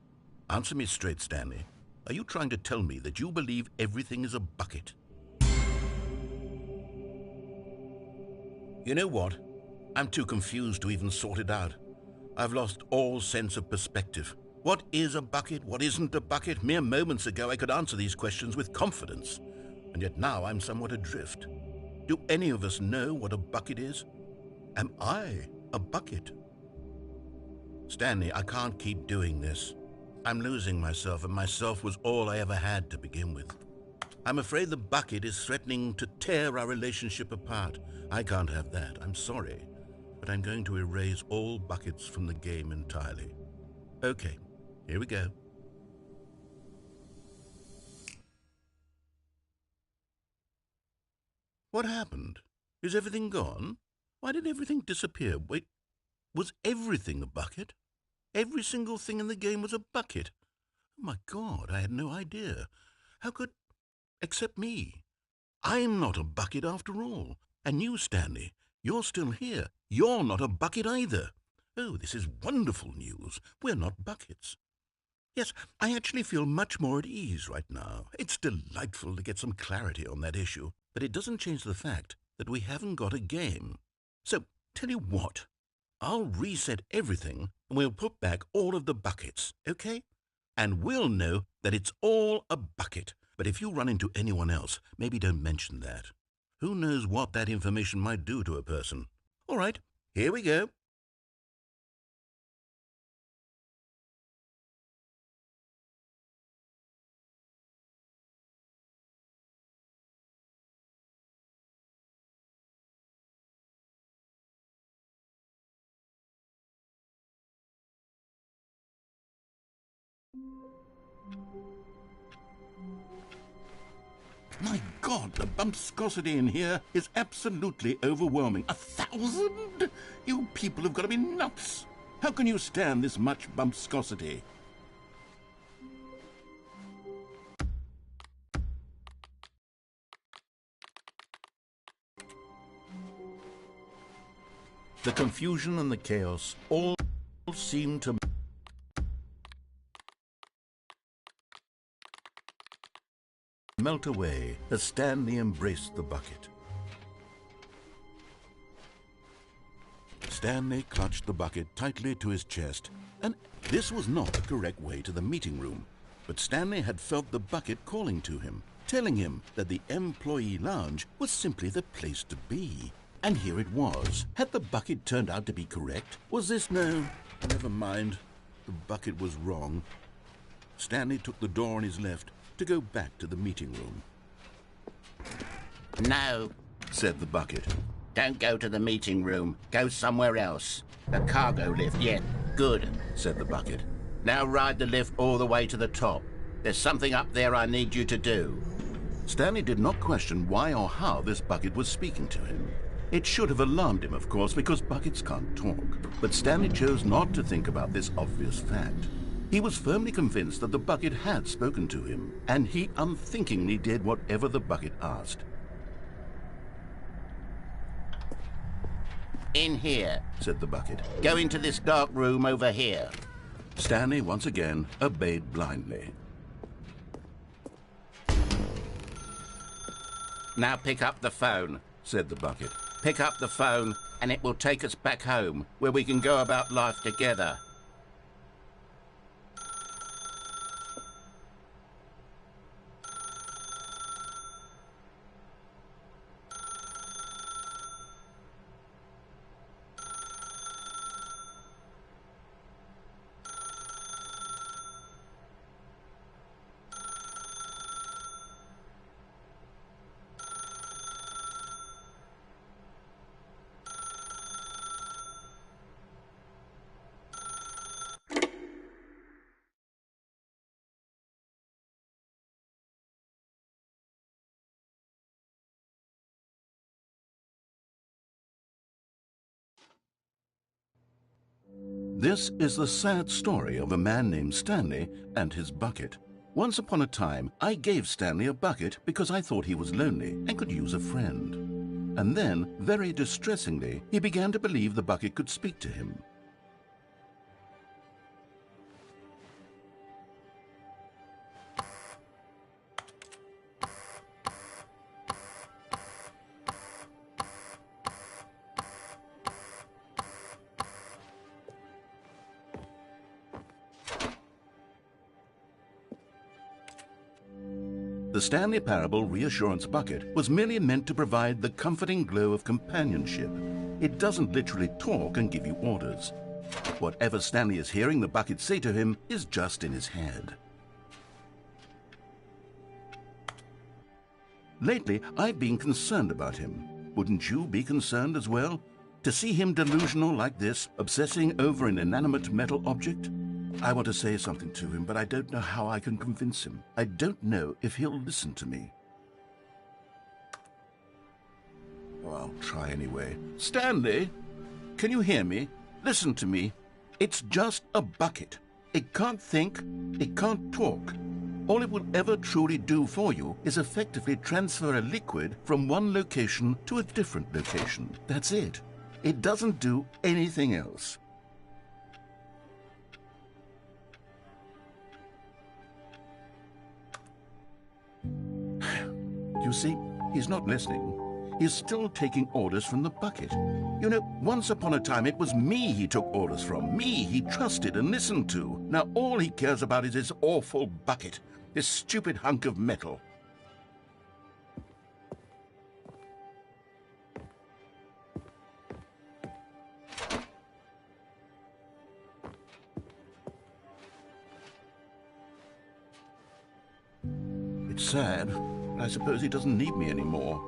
Answer me straight, Stanley. Are you trying to tell me that you believe everything is a bucket? You know what? I'm too confused to even sort it out. I've lost all sense of perspective. What is a bucket? What isn't a bucket? Mere moments ago I could answer these questions with confidence. And yet now I'm somewhat adrift. Do any of us know what a bucket is? Am I a bucket? Stanley, I can't keep doing this. I'm losing myself, and myself was all I ever had to begin with. I'm afraid the bucket is threatening to tear our relationship apart. I can't have that. I'm sorry. But I'm going to erase all buckets from the game entirely. Okay, here we go. What happened? Is everything gone? Why did everything disappear? Wait, was everything a bucket? Every single thing in the game was a bucket. Oh my God, I had no idea. How could... Except me. I'm not a bucket after all. And you, Stanley, you're still here. You're not a bucket either. Oh, this is wonderful news. We're not buckets. Yes, I actually feel much more at ease right now. It's delightful to get some clarity on that issue, but it doesn't change the fact that we haven't got a game. So, tell you what, I'll reset everything and we'll put back all of the buckets, okay? And we'll know that it's all a bucket. But if you run into anyone else, maybe don't mention that. Who knows what that information might do to a person? All right, here we go. My God, the bumpscosity in here is absolutely overwhelming. 1,000? You people have got to be nuts. How can you stand this much bumpscosity? The confusion and the chaos all seem to melt away as Stanley embraced the bucket. Stanley clutched the bucket tightly to his chest, and this was not the correct way to the meeting room. But Stanley had felt the bucket calling to him, telling him that the employee lounge was simply the place to be. And here it was. Had the bucket turned out to be correct? Was this no? Never mind. The bucket was wrong. Stanley took the door on his left to go back to the meeting room. No, Said the bucket. don't go to the meeting room. Go somewhere else. The cargo lift, yeah, good, Said the bucket. Now ride the lift all the way to the top. There's something up there I need you to do. Stanley did not question why or how this bucket was speaking to him. It should have alarmed him, of course, because buckets can't talk. But Stanley chose not to think about this obvious fact. He was firmly convinced that the bucket had spoken to him, and he unthinkingly did whatever the bucket asked. In here. Said the bucket. Go into this dark room over here. Stanley once again obeyed blindly. Now pick up the phone. said the bucket. Pick up the phone and it will take us back home, where we can go about life together. This is the sad story of a man named Stanley and his bucket. Once upon a time, I gave Stanley a bucket because I thought he was lonely and could use a friend. And then, very distressingly, he began to believe the bucket could speak to him. The Stanley Parable Reassurance Bucket was merely meant to provide the comforting glow of companionship. It doesn't literally talk and give you orders. Whatever Stanley is hearing the bucket say to him is just in his head. Lately, I've been concerned about him. Wouldn't you be concerned as well? To see him delusional like this, obsessing over an inanimate metal object? I want to say something to him, but I don't know how I can convince him. I don't know if he'll listen to me. Oh, I'll try anyway. Stanley, can you hear me? Listen to me. It's just a bucket. It can't think, it can't talk. All it will ever truly do for you is effectively transfer a liquid from one location to a different location. That's it. It doesn't do anything else. You see, he's not listening. He's still taking orders from the bucket. You know, once upon a time it was me he took orders from, me he trusted and listened to. Now all he cares about is his awful bucket, this stupid hunk of metal. It's sad. I suppose he doesn't need me anymore.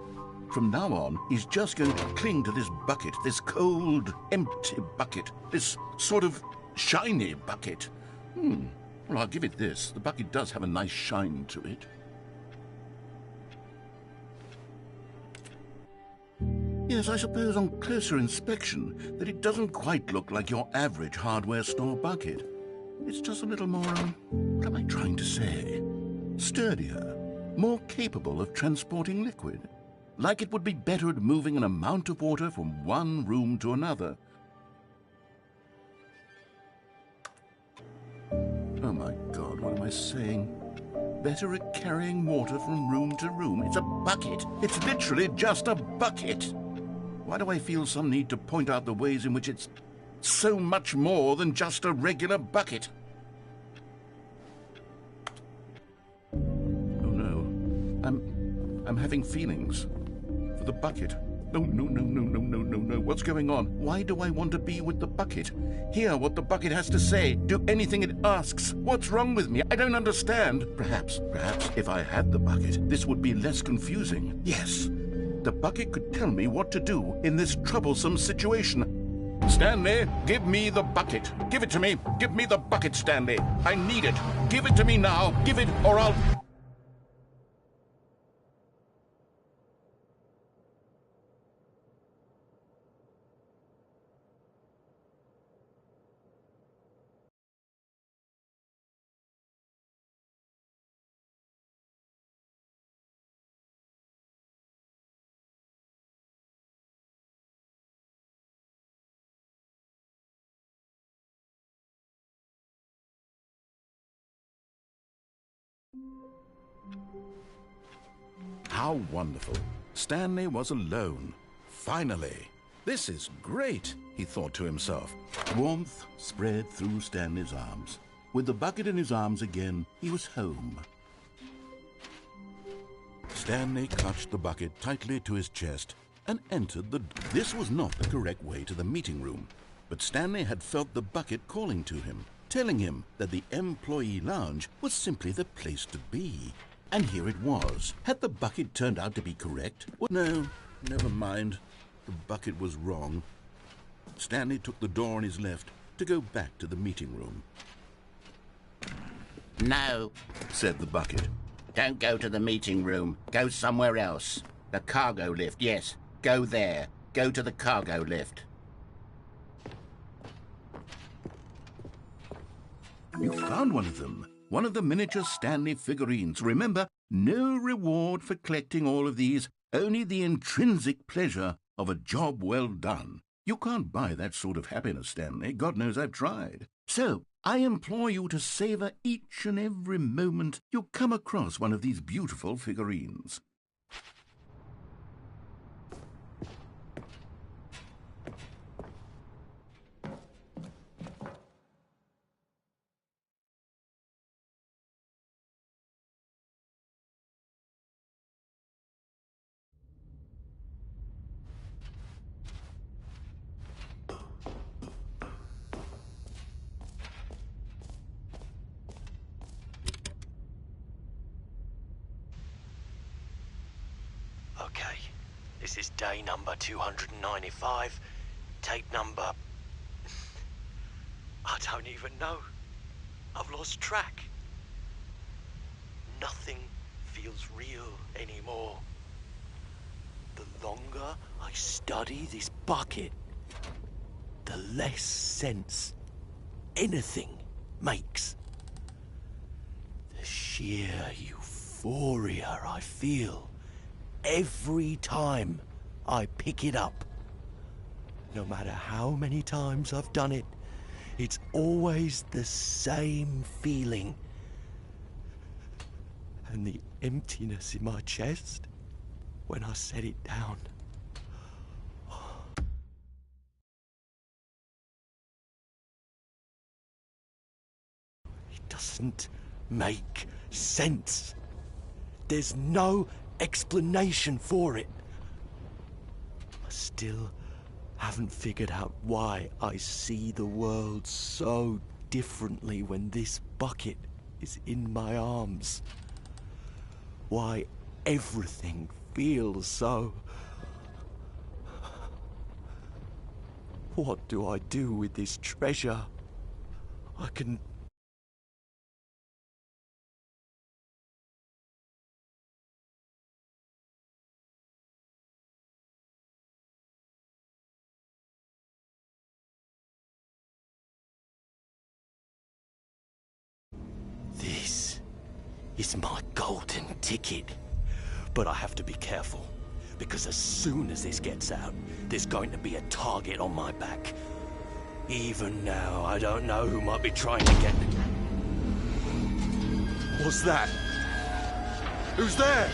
From now on, he's just going to cling to this bucket, this cold, empty bucket, this sort of shiny bucket. Well, I'll give it this. The bucket does have a nice shine to it. Yes, I suppose on closer inspection that it doesn't quite look like your average hardware store bucket. It's just a little more, what am I trying to say? Sturdier. More capable of transporting liquid, like it would be better at moving an amount of water from one room to another. Oh my God, what am I saying? Better at carrying water from room to room. It's a bucket. It's literally just a bucket. Why do I feel some need to point out the ways in which it's so much more than just a regular bucket? I'm having feelings for the bucket. No. What's going on? Why do I want to be with the bucket? Hear what the bucket has to say. Do anything it asks. What's wrong with me? I don't understand. Perhaps if I had the bucket, this would be less confusing. Yes, the bucket could tell me what to do in this troublesome situation. Stanley, give me the bucket. Give it to me. Give me the bucket, Stanley. I need it. Give it to me now. Give it or I'll... How wonderful. Stanley was alone. Finally. This is great, he thought to himself. Warmth spread through Stanley's arms. With the bucket in his arms again, he was home. Stanley clutched the bucket tightly to his chest and entered the... This was not the correct way to the meeting room, but Stanley had felt the bucket calling to him, telling him that the employee lounge was simply the place to be. And here it was. Had the bucket turned out to be correct? Well, no, never mind. The bucket was wrong. Stanley took the door on his left to go back to the meeting room. No, Said the bucket. don't go to the meeting room. Go somewhere else. The cargo lift, yes. Go there. Go to the cargo lift. You found one of them. One of the miniature Stanley figurines. Remember, no reward for collecting all of these, only the intrinsic pleasure of a job well done. You can't buy that sort of happiness, Stanley. God knows I've tried. So, I implore you to savor each and every moment you come across one of these beautiful figurines. Okay, this is day number 295, tape number... I don't even know. I've lost track. Nothing feels real anymore. The longer I study this bucket, the less sense anything makes. The sheer euphoria I feel every time I pick it up. No matter how many times I've done it, it's always the same feeling. And the emptiness in my chest when I set it down. It doesn't make sense. There's no explanation for it. I still haven't figured out why I see the world so differently when this bucket is in my arms. Why everything feels so... What do I do with this treasure? I can... This is my golden ticket. But I have to be careful, because as soon as this gets out, there's going to be a target on my back. Even now, I don't know who might be trying to get... What's that? Who's there?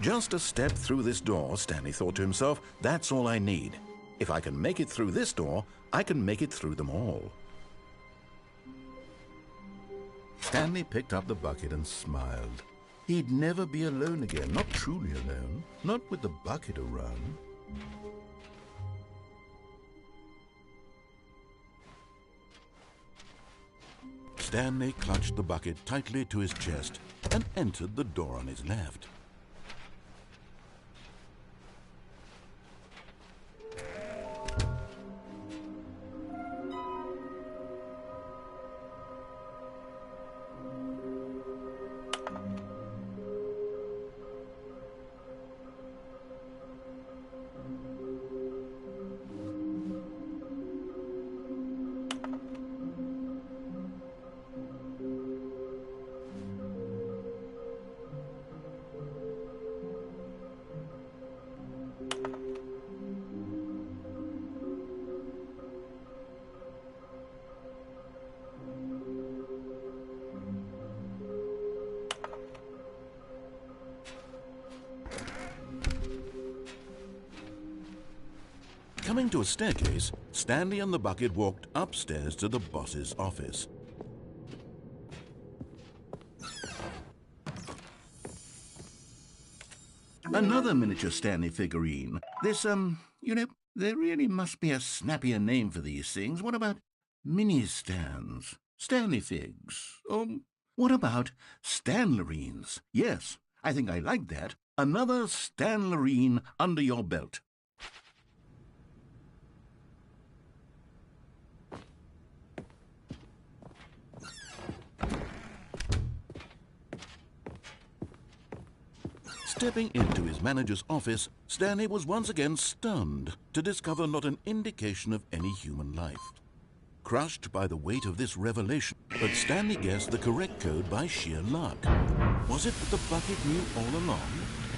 Just a step through this door, Stanley thought to himself. That's all I need. If I can make it through this door, I can make it through them all. Stanley picked up the bucket and smiled. He'd never be alone again, not truly alone, not with the bucket around. Stanley clutched the bucket tightly to his chest and entered the door on his left. Turning to a staircase, Stanley and the bucket walked upstairs to the boss's office. Another miniature Stanley figurine. This, there really must be a snappier name for these things. What about mini-stands? Stanley figs? Or what about Stanlerines? Yes, I think I like that. Another Stanlerine under your belt. Stepping into his manager's office, Stanley was once again stunned to discover not an indication of any human life. Crushed by the weight of this revelation, but Stanley guessed the correct code by sheer luck. Was it that the bucket knew all along?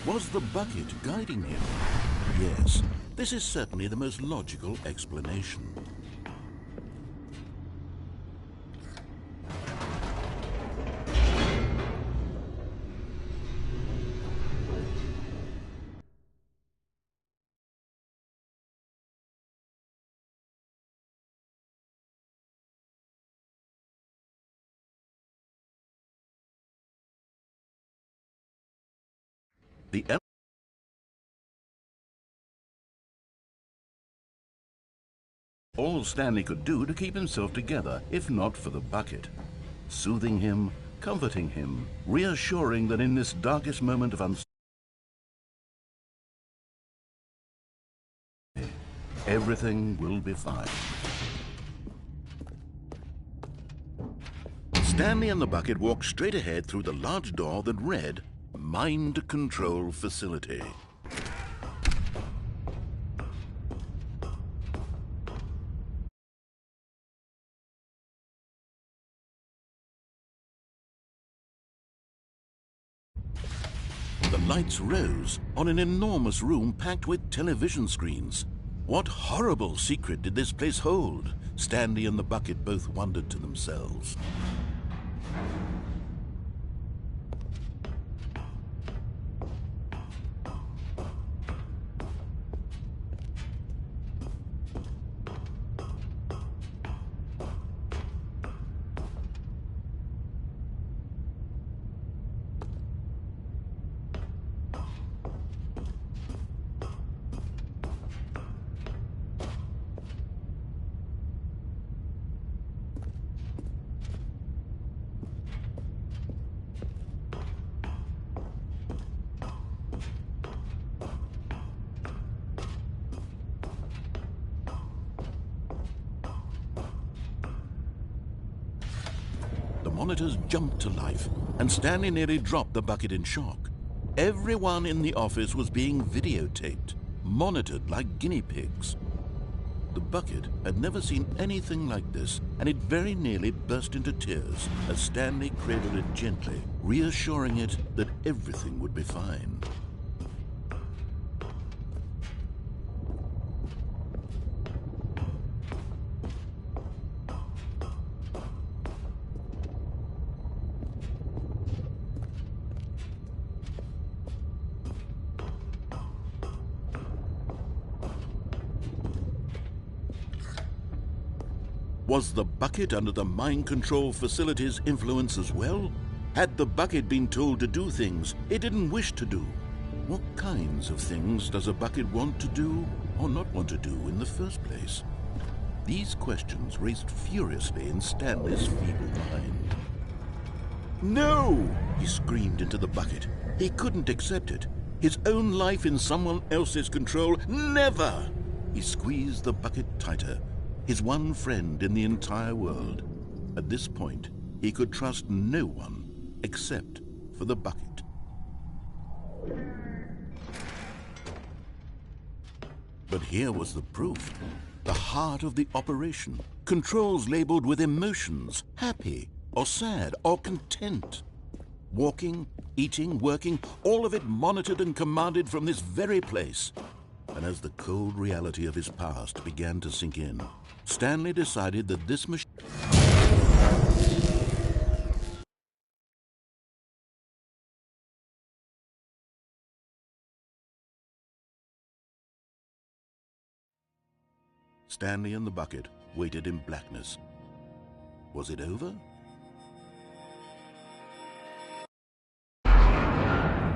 Was the bucket guiding him? Yes, this is certainly the most logical explanation. All Stanley could do to keep himself together, if not for the bucket. Soothing him, comforting him, reassuring that in this darkest moment of uncertainty, everything will be fine. Stanley and the bucket walked straight ahead through the large door that read, Mind Control Facility. The lights rose on an enormous room packed with television screens. What horrible secret did this place hold? Stanley and the bucket both wondered to themselves. The monitors jumped to life, and Stanley nearly dropped the bucket in shock. Everyone in the office was being videotaped, monitored like guinea pigs. The bucket had never seen anything like this, and it very nearly burst into tears as Stanley cradled it gently, reassuring it that everything would be fine. Was the bucket under the mind control facility's influence as well? Had the bucket been told to do things it didn't wish to do? What kinds of things does a bucket want to do or not want to do in the first place? These questions raced furiously in Stanley's feeble mind. No! He screamed into the bucket. He couldn't accept it. His own life in someone else's control, never! He squeezed the bucket tighter. His one friend in the entire world. At this point, he could trust no one except for the bucket. But here was the proof. The heart of the operation. Controls labeled with emotions, happy or sad or content. Walking, eating, working, all of it monitored and commanded from this very place. And as the cold reality of his past began to sink in, Stanley decided that this machine Stanley and the bucket waited in blackness. Was it over?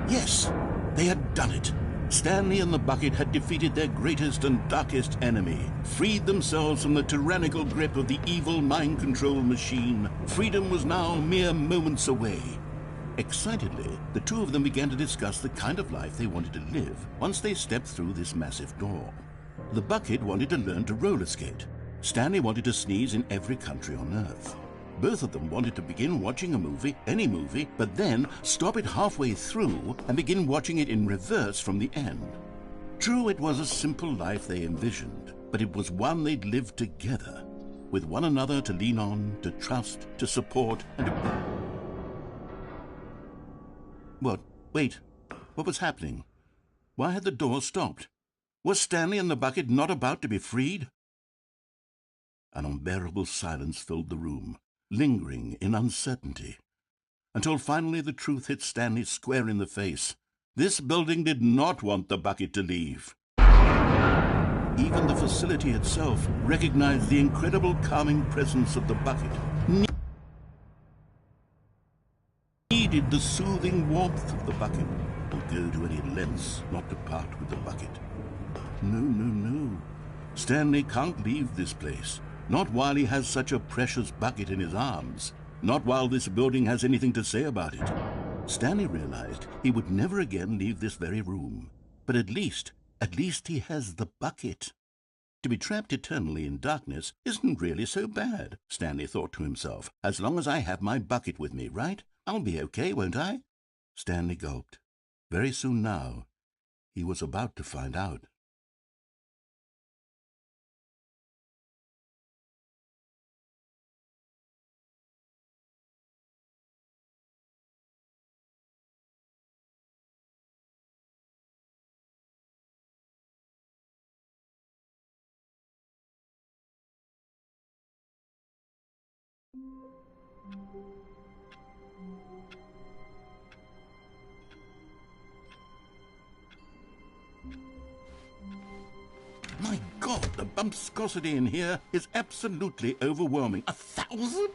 Yes, they had done it. Stanley and the bucket had defeated their greatest and darkest enemy, freed themselves from the tyrannical grip of the evil mind control machine. Freedom was now mere moments away. Excitedly, the two of them began to discuss the kind of life they wanted to live once they stepped through this massive door. The bucket wanted to learn to roller skate. Stanley wanted to sneeze in every country on Earth. Both of them wanted to begin watching a movie, any movie, but then stop it halfway through and begin watching it in reverse from the end. True, it was a simple life they envisioned, but it was one they'd lived together, with one another to lean on, to trust, to support, and to... What? Wait. What was happening? Why had the door stopped? Was Stanley and the bucket not about to be freed? An unbearable silence filled the room, lingering in uncertainty, until finally the truth hit Stanley square in the face. This building did not want the bucket to leave. Even the facility itself recognized the incredible calming presence of the bucket, needed the soothing warmth of the bucket, will go to any lengths not to part with the bucket. No. Stanley can't leave this place. Not while he has such a precious bucket in his arms. Not while this building has anything to say about it. Stanley realized he would never again leave this very room. But at least he has the bucket. To be trapped eternally in darkness isn't really so bad, Stanley thought to himself. As long as I have my bucket with me, right? I'll be okay, won't I? Stanley gulped. Very soon now, he was about to find out. My God, the bumpscosity in here is absolutely overwhelming. 1,000?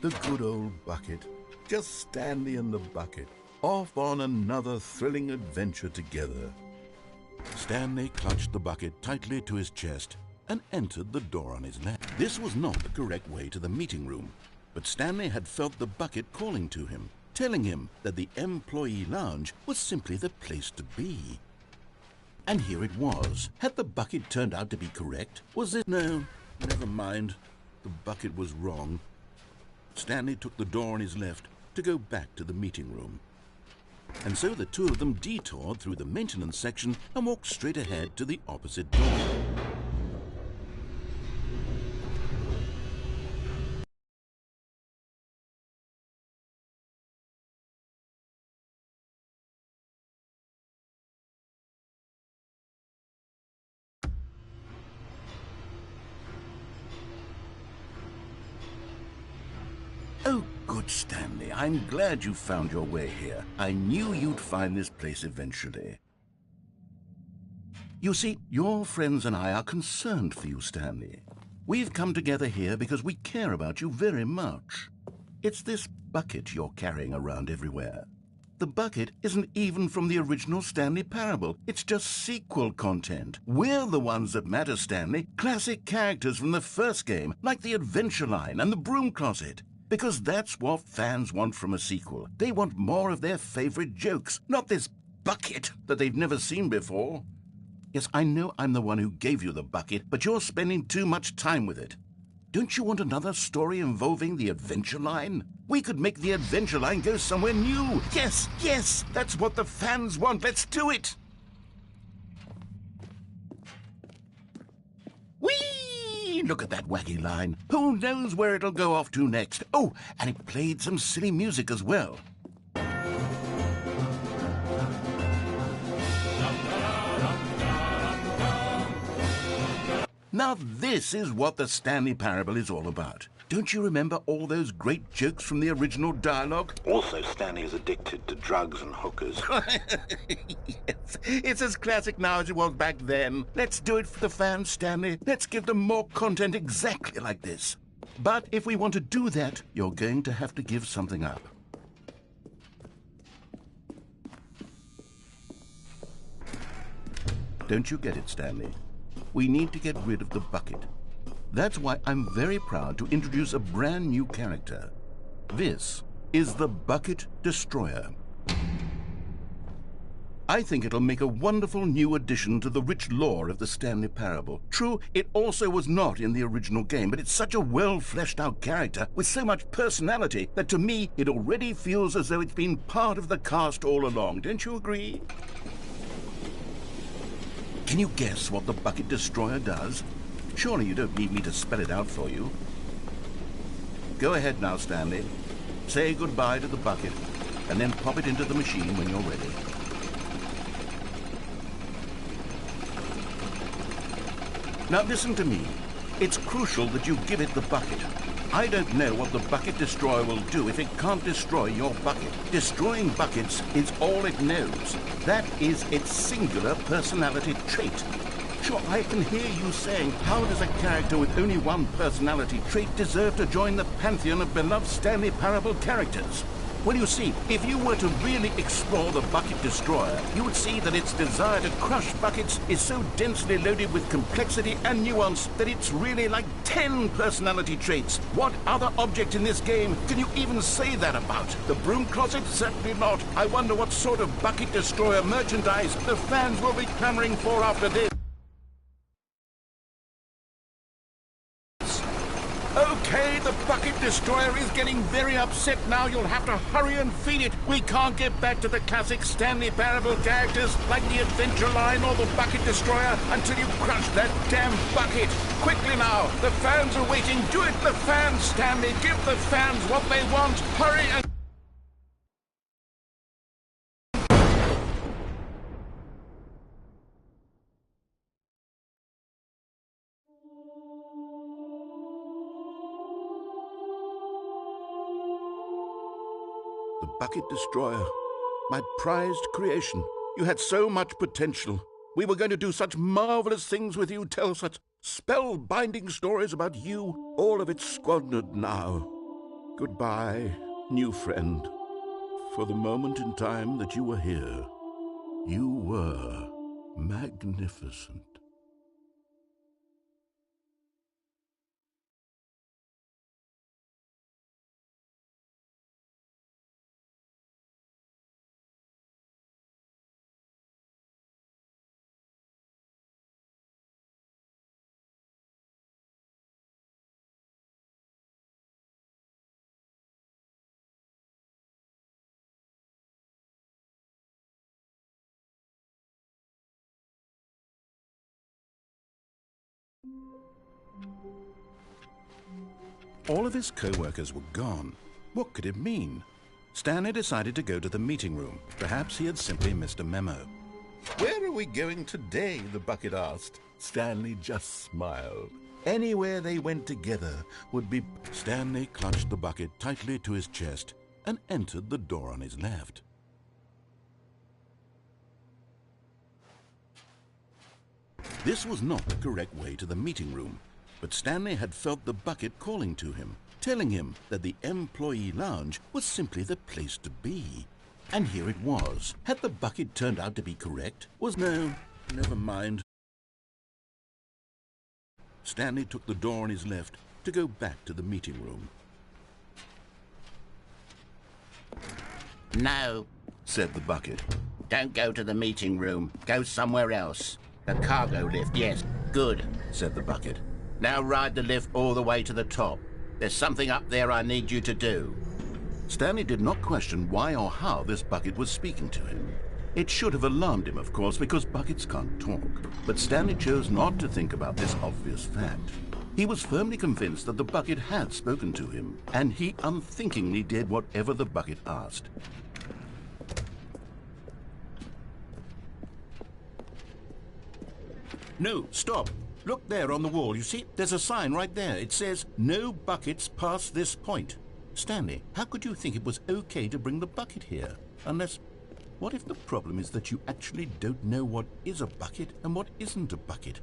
The good old bucket. Just Stanley and the bucket, off on another thrilling adventure together. Stanley clutched the bucket tightly to his chest and entered the door on his left. This was not the correct way to the meeting room, but Stanley had felt the bucket calling to him, telling him that the employee lounge was simply the place to be. And here it was. Had the bucket turned out to be correct? Was it? No, never mind. The bucket was wrong. Stanley took the door on his left to go back to the meeting room. And so the two of them detoured through the maintenance section and walked straight ahead to the opposite door. Oh, good, Stanley. I'm glad you found your way here. I knew you'd find this place eventually. You see, your friends and I are concerned for you, Stanley. We've come together here because we care about you very much. It's this bucket you're carrying around everywhere. The bucket isn't even from the original Stanley Parable. It's just sequel content. We're the ones that matter, Stanley. Classic characters from the first game, like the Adventure Line and the Broom Closet. Because that's what fans want from a sequel. They want more of their favorite jokes, not this bucket that they've never seen before. Yes, I know I'm the one who gave you the bucket, but you're spending too much time with it. Don't you want another story involving the Adventure Line? We could make the Adventure Line go somewhere new. Yes, that's what the fans want. Let's do it. Whee! Look at that wacky line. Who knows where it'll go off to next? Oh, and it played some silly music as well. Now this is what the Stanley Parable is all about. Don't you remember all those great jokes from the original dialogue? Also, Stanley is addicted to drugs and hookers. Yes, it's as classic now as it was back then. Let's do it for the fans, Stanley. Let's give them more content exactly like this. But if we want to do that, you're going to have to give something up. Don't you get it, Stanley? We need to get rid of the bucket. That's why I'm very proud to introduce a brand new character. This is the Bucket Destroyer. I think it'll make a wonderful new addition to the rich lore of the Stanley Parable. True, it also was not in the original game, but it's such a well-fleshed-out character with so much personality that to me it already feels as though it's been part of the cast all along. Don't you agree? Can you guess what the Bucket Destroyer does? Surely you don't need me to spell it out for you. Go ahead now, Stanley. Say goodbye to the bucket, and then pop it into the machine when you're ready. Now listen to me. It's crucial that you give it the bucket. I don't know what the Bucket Destroyer will do if it can't destroy your bucket. Destroying buckets is all it knows. That is its singular personality trait. Sure, I can hear you saying, how does a character with only one personality trait deserve to join the pantheon of beloved Stanley Parable characters? Well, you see, if you were to really explore the Bucket Destroyer, you would see that its desire to crush buckets is so densely loaded with complexity and nuance that it's really like 10 personality traits. What other object in this game can you even say that about? The broom closet? Certainly not. I wonder what sort of Bucket Destroyer merchandise the fans will be clamoring for after this. Okay, the Bucket Destroyer is getting very upset now. You'll have to hurry and feed it. We can't get back to the classic Stanley Parable characters like the Adventure Line or the Bucket Destroyer until you crush that damn bucket. Quickly now, the fans are waiting. Do it, the fans, Stanley. Give the fans what they want. Hurry and... The Bucket Destroyer, my prized creation. You had so much potential. We were going to do such marvelous things with you, tell such spellbinding stories about you. All of it squandered now. Goodbye, new friend. For the moment in time that you were here, you were magnificent. All of his co-workers were gone. What could it mean? Stanley decided to go to the meeting room. Perhaps he had simply missed a memo. Where are we going today? The bucket asked. Stanley just smiled. Anywhere they went together would be... Stanley clutched the bucket tightly to his chest and entered the door on his left. This was not the correct way to the meeting room, but Stanley had felt the bucket calling to him, telling him that the employee lounge was simply the place to be. And here it was. Had the bucket turned out to be correct? No, never mind. Stanley took the door on his left to go back to the meeting room. No, said the bucket. don't go to the meeting room. Go somewhere else. The cargo lift, yes. Good, said the bucket. now ride the lift all the way to the top. There's something up there I need you to do. Stanley did not question why or how this bucket was speaking to him. It should have alarmed him, of course, because buckets can't talk. But Stanley chose not to think about this obvious fact. He was firmly convinced that the bucket had spoken to him, and he unthinkingly did whatever the bucket asked. No, stop. Look there on the wall, you see? There's a sign right there. It says, no buckets past this point. Stanley, how could you think it was okay to bring the bucket here? Unless... What if the problem is that you actually don't know what is a bucket and what isn't a bucket?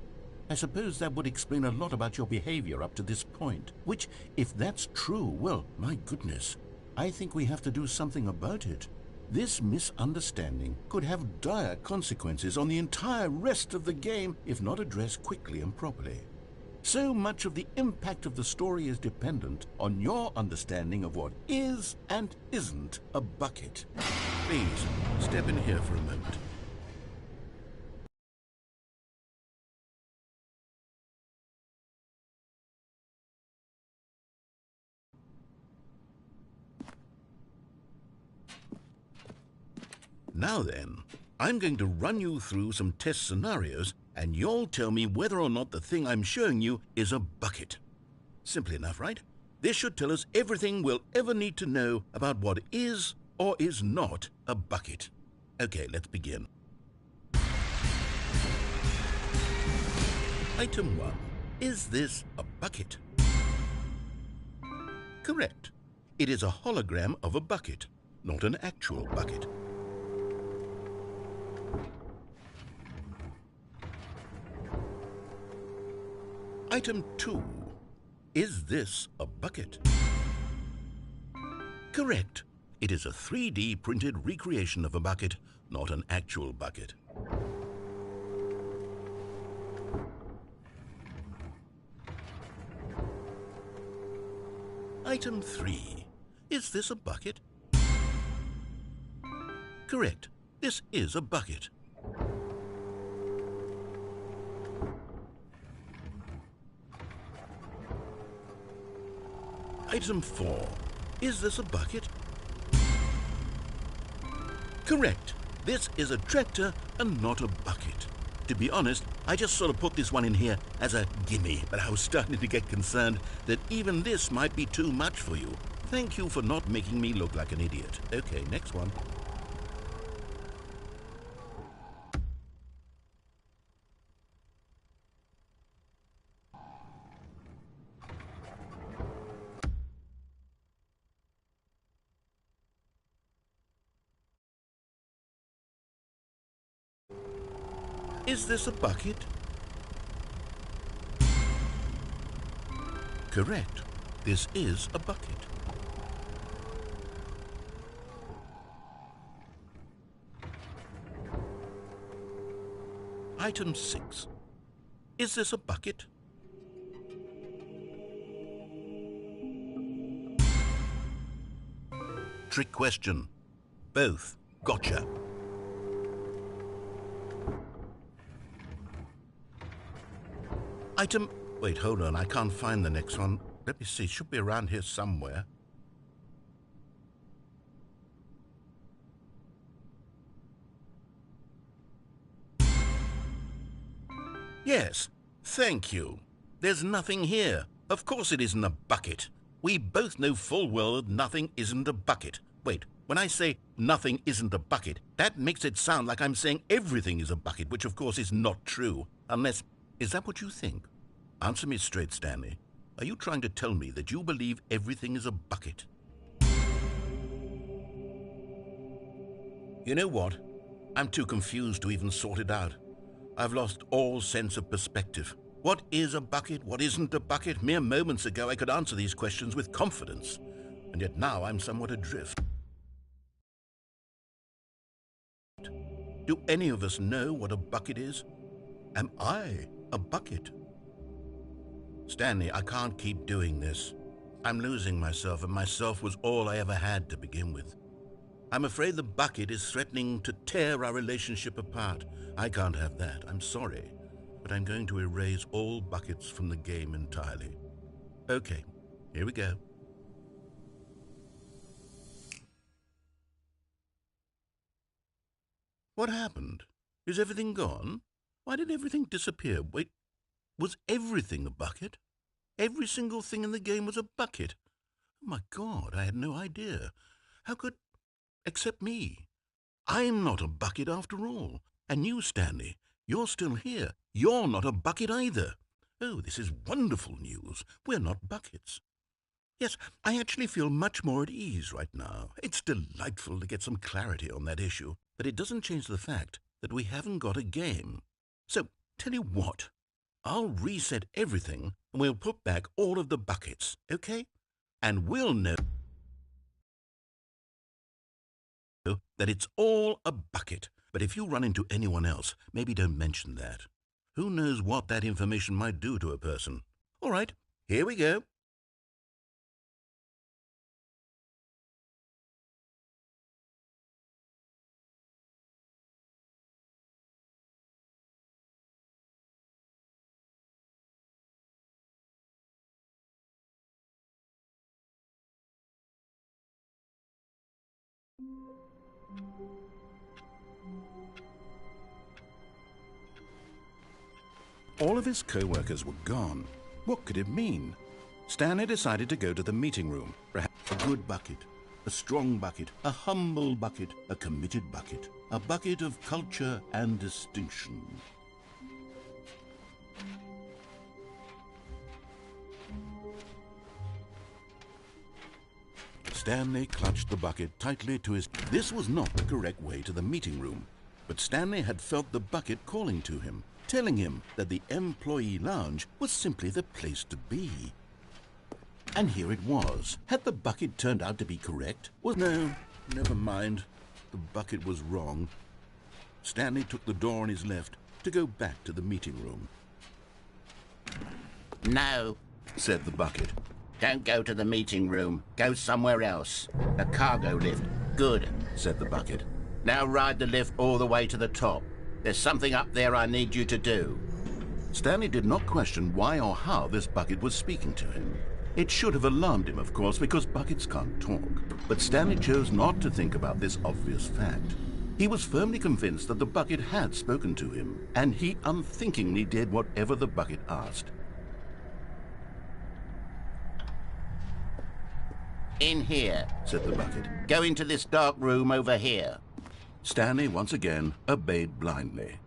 I suppose that would explain a lot about your behavior up to this point. Which, if that's true, well, my goodness, I think we have to do something about it. This misunderstanding could have dire consequences on the entire rest of the game if not addressed quickly and properly. So much of the impact of the story is dependent on your understanding of what is and isn't a bucket. Please, step in here for a moment. Now then, I'm going to run you through some test scenarios and you'll tell me whether or not the thing I'm showing you is a bucket. Simple enough, right? This should tell us everything we'll ever need to know about what is or is not a bucket. Okay, let's begin. Item 1. Is this a bucket? Correct. It is a hologram of a bucket, not an actual bucket. Item 2. Is this a bucket? Correct. It is a 3D printed recreation of a bucket, not an actual bucket. Item 3. Is this a bucket? Correct. This is a bucket. Item 4. Is this a bucket? Correct. This is a tractor and not a bucket. To be honest, I just sort of put this one in here as a gimme, but I was starting to get concerned that even this might be too much for you. Thank you for not making me look like an idiot. Okay, next one. Is this a bucket? Correct. This is a bucket. Item 6. Is this a bucket? Trick question. Both. Gotcha. Item... Wait, hold on. I can't find the next one. Let me see. It should be around here somewhere. Yes. Thank you. There's nothing here. Of course it isn't a bucket. We both know full well that nothing isn't a bucket. Wait, when I say nothing isn't a bucket, that makes it sound like I'm saying everything is a bucket, which of course is not true. Unless... Is that what you think? Answer me straight, Stanley. Are you trying to tell me that you believe everything is a bucket? You know what? I'm too confused to even sort it out. I've lost all sense of perspective. What is a bucket? What isn't a bucket? Mere moments ago I could answer these questions with confidence. And yet now I'm somewhat adrift. Do any of us know what a bucket is? Am I a bucket? Stanley, I can't keep doing this. I'm losing myself, and myself was all I ever had to begin with. I'm afraid the bucket is threatening to tear our relationship apart. I can't have that. I'm sorry. But I'm going to erase all buckets from the game entirely. Okay, here we go. What happened? Is everything gone? Why did everything disappear? Wait, was everything a bucket? Every single thing in the game was a bucket. Oh my God, I had no idea. How could... Except me. I'm not a bucket after all. And you, Stanley, you're still here. You're not a bucket either. Oh, this is wonderful news. We're not buckets. Yes, I actually feel much more at ease right now. It's delightful to get some clarity on that issue, but it doesn't change the fact that we haven't got a game. So, tell you what, I'll reset everything and we'll put back all of the buckets, okay? And we'll know that it's all a bucket. But if you run into anyone else, maybe don't mention that. Who knows what that information might do to a person? All right, here we go. All of his co-workers were gone. What could it mean? Stanley decided to go to the meeting room. Perhaps a good bucket, a strong bucket, a humble bucket, a committed bucket, a bucket of culture and distinction. Stanley clutched the bucket tightly to his... This was not the correct way to the meeting room, but Stanley had felt the bucket calling to him, telling him that the employee lounge was simply the place to be. And here it was. Had the bucket turned out to be correct? No, never mind. The bucket was wrong. Stanley took the door on his left to go back to the meeting room. No, said the bucket. don't go to the meeting room. Go somewhere else. The cargo lift. Good, said the bucket. Now ride the lift all the way to the top. There's something up there I need you to do. Stanley did not question why or how this bucket was speaking to him. It should have alarmed him, of course, because buckets can't talk. But Stanley chose not to think about this obvious fact. He was firmly convinced that the bucket had spoken to him, and he unthinkingly did whatever the bucket asked. In here, said the bucket. Go into this dark room over here. Stanley once again obeyed blindly.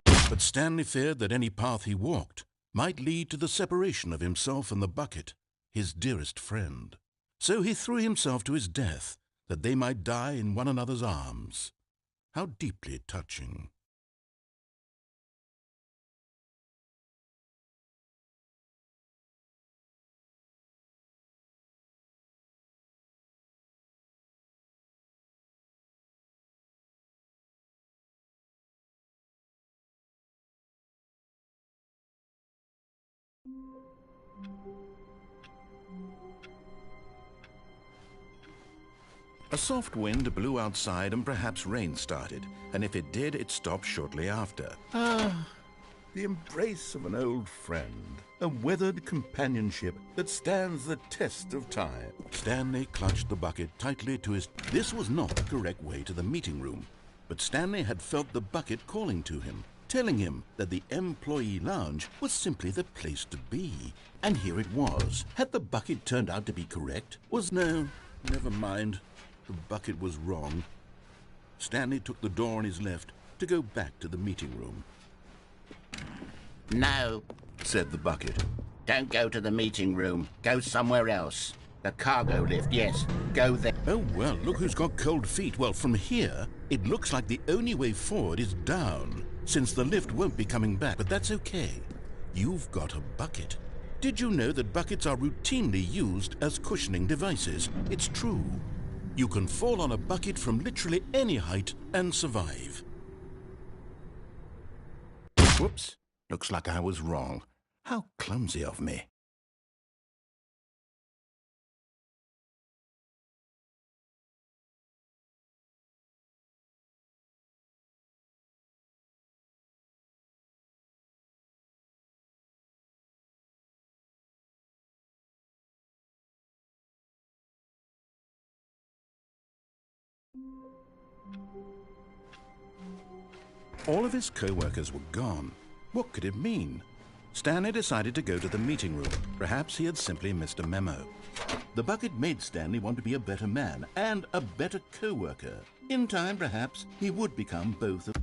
But Stanley feared that any path he walked might lead to the separation of himself and the bucket, his dearest friend. So he threw himself to his death, that they might die in one another's arms. How deeply touching. A soft wind blew outside and perhaps rain started, and if it did, it stopped shortly after. Ah, the embrace of an old friend, a weathered companionship that stands the test of time. Stanley clutched the bucket tightly to his... This was not the correct way to the meeting room, but Stanley had felt the bucket calling to him, telling him that the employee lounge was simply the place to be. And here it was. Had the bucket turned out to be correct? No, never mind. The bucket was wrong. Stanley took the door on his left to go back to the meeting room. No, said the bucket. Don't go to the meeting room. Go somewhere else. The cargo lift, yes. Go there. Oh, well, look who's got cold feet. Well, from here, it looks like the only way forward is down, since the lift won't be coming back. But that's okay. You've got a bucket. Did you know that buckets are routinely used as cushioning devices? It's true. You can fall on a bucket from literally any height and survive. Whoops. Looks like I was wrong. How clumsy of me. All of his co-workers were gone. What could it mean? Stanley decided to go to the meeting room. Perhaps he had simply missed a memo. The bucket made Stanley want to be a better man and a better co-worker. In time, perhaps, he would become both of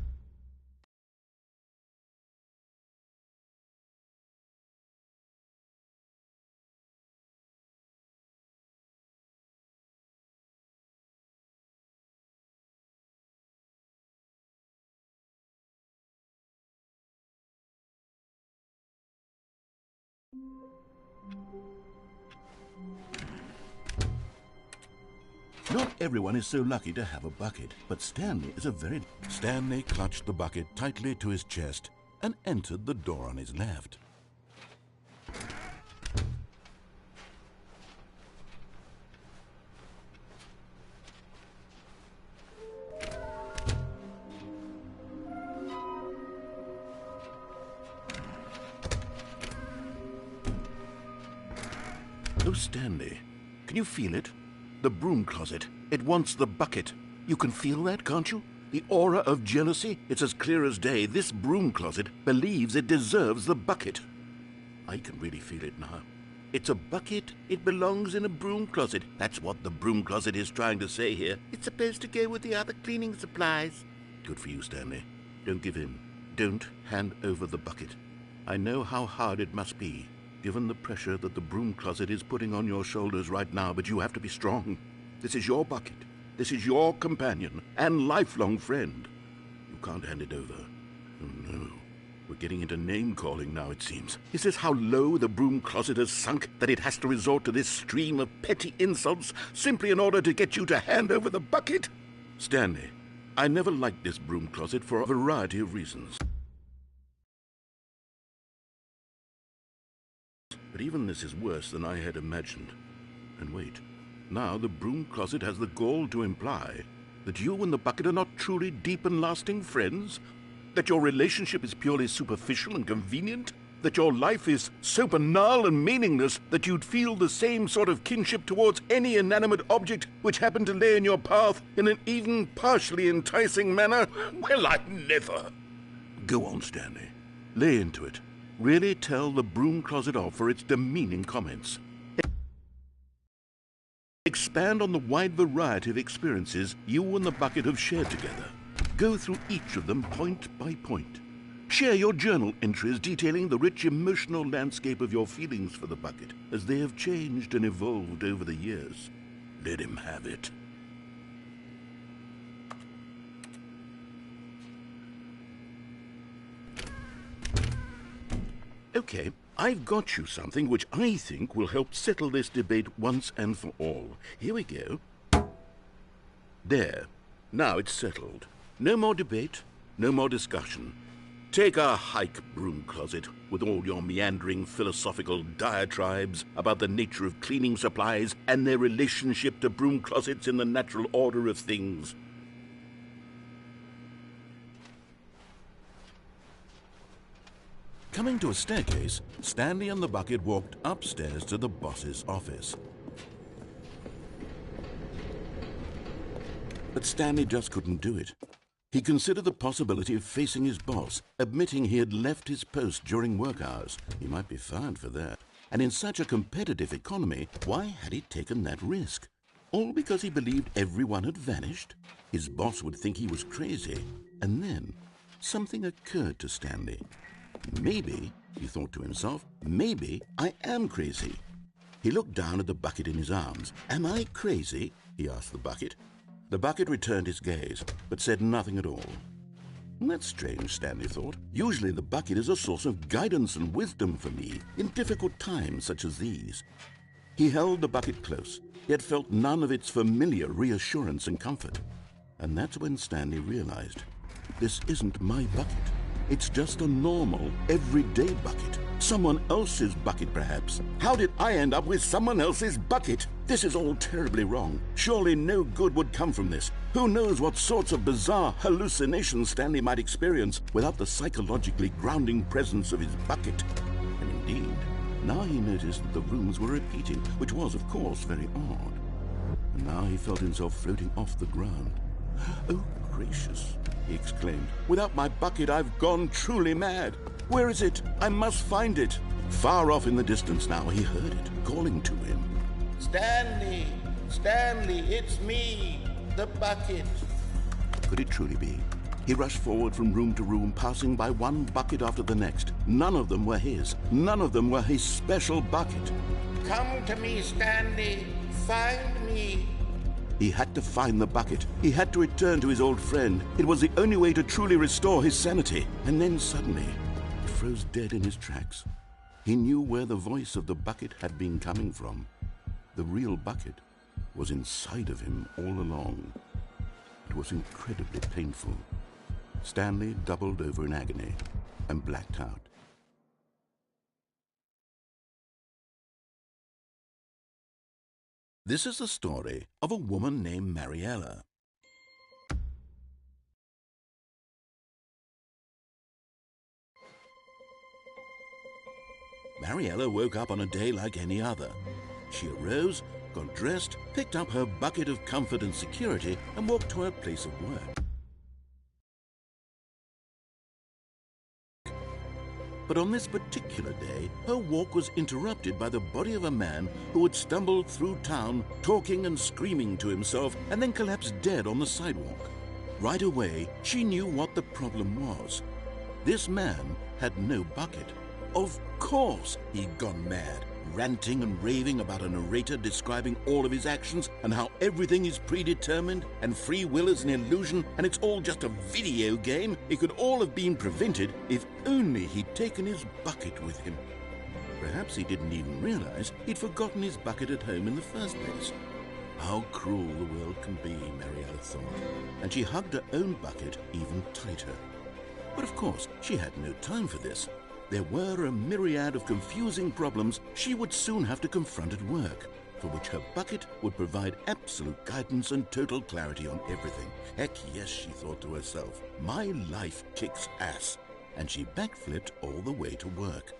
Not everyone is so lucky to have a bucket, but Stanley is a very... Stanley clutched the bucket tightly to his chest and entered the door on his left. Oh, Stanley, can you feel it? The broom closet. It wants the bucket. You can feel that, can't you? The aura of jealousy? It's as clear as day. This broom closet believes it deserves the bucket. I can really feel it now. It's a bucket. It belongs in a broom closet. That's what the broom closet is trying to say here. It's supposed to go with the other cleaning supplies. Good for you, Stanley. Don't give in. Don't hand over the bucket. I know how hard it must be, given the pressure that the broom closet is putting on your shoulders right now, but you have to be strong. This is your bucket. This is your companion and lifelong friend. You can't hand it over. Oh, no. We're getting into name-calling now, it seems. Is this how low the broom closet has sunk, that it has to resort to this stream of petty insults simply in order to get you to hand over the bucket? Stanley, I never liked this broom closet for a variety of reasons. But even this is worse than I had imagined. And wait, now the broom closet has the gall to imply that you and the bucket are not truly deep and lasting friends? That your relationship is purely superficial and convenient? That your life is so banal and meaningless that you'd feel the same sort of kinship towards any inanimate object which happened to lay in your path in an even partially enticing manner? Well, I never! Go on, Stanley. Lay into it. Really tell the broom closet off for its demeaning comments. Expand on the wide variety of experiences you and the bucket have shared together. Go through each of them point by point. Share your journal entries detailing the rich emotional landscape of your feelings for the bucket as they have changed and evolved over the years. Let him have it. Okay, I've got you something which I think will help settle this debate once and for all. Here we go. There. Now it's settled. No more debate, no more discussion. Take a hike, broom closet, with all your meandering philosophical diatribes about the nature of cleaning supplies and their relationship to broom closets in the natural order of things. Coming to a staircase, Stanley and the bucket walked upstairs to the boss's office. But Stanley just couldn't do it. He considered the possibility of facing his boss, admitting he had left his post during work hours. He might be fired for that. And in such a competitive economy, why had he taken that risk? All because he believed everyone had vanished? His boss would think he was crazy. And then something occurred to Stanley. Maybe, he thought to himself, maybe I am crazy. He looked down at the bucket in his arms. Am I crazy? He asked the bucket. The bucket returned his gaze, but said nothing at all. That's strange, Stanley thought. Usually the bucket is a source of guidance and wisdom for me in difficult times such as these. He held the bucket close, yet felt none of its familiar reassurance and comfort. And that's when Stanley realized, this isn't my bucket. It's just a normal, everyday bucket. Someone else's bucket, perhaps. How did I end up with someone else's bucket? This is all terribly wrong. Surely no good would come from this. Who knows what sorts of bizarre hallucinations Stanley might experience without the psychologically grounding presence of his bucket. And indeed, now he noticed that the rooms were repeating, which was, of course, very odd. And now he felt himself floating off the ground. Oh, gracious, he exclaimed. Without my bucket, I've gone truly mad. Where is it? I must find it. Far off in the distance now, he heard it, calling to him. Stanley! Stanley, it's me, the bucket. Could it truly be? He rushed forward from room to room, passing by one bucket after the next. None of them were his. None of them were his special bucket. Come to me, Stanley. Find me. He had to find the bucket. He had to return to his old friend. It was the only way to truly restore his sanity. And then suddenly, he froze dead in his tracks. He knew where the voice of the bucket had been coming from. The real bucket was inside of him all along. It was incredibly painful. Stanley doubled over in agony and blacked out. This is the story of a woman named Mariella. Mariella woke up on a day like any other. She arose, got dressed, picked up her bucket of comfort and security, and walked to her place of work. But on this particular day, her walk was interrupted by the body of a man who had stumbled through town, talking and screaming to himself, and then collapsed dead on the sidewalk. Right away, she knew what the problem was. This man had no bucket. Of course he'd gone mad, ranting and raving about a narrator describing all of his actions and how everything is predetermined and free will is an illusion and it's all just a video game. It could all have been prevented if only he'd taken his bucket with him. Perhaps he didn't even realize he'd forgotten his bucket at home in the first place. How cruel the world can be, Mariella thought, and she hugged her own bucket even tighter. But of course, she had no time for this. There were a myriad of confusing problems she would soon have to confront at work, for which her bucket would provide absolute guidance and total clarity on everything. Heck yes, she thought to herself, my life kicks ass. And she backflipped all the way to work.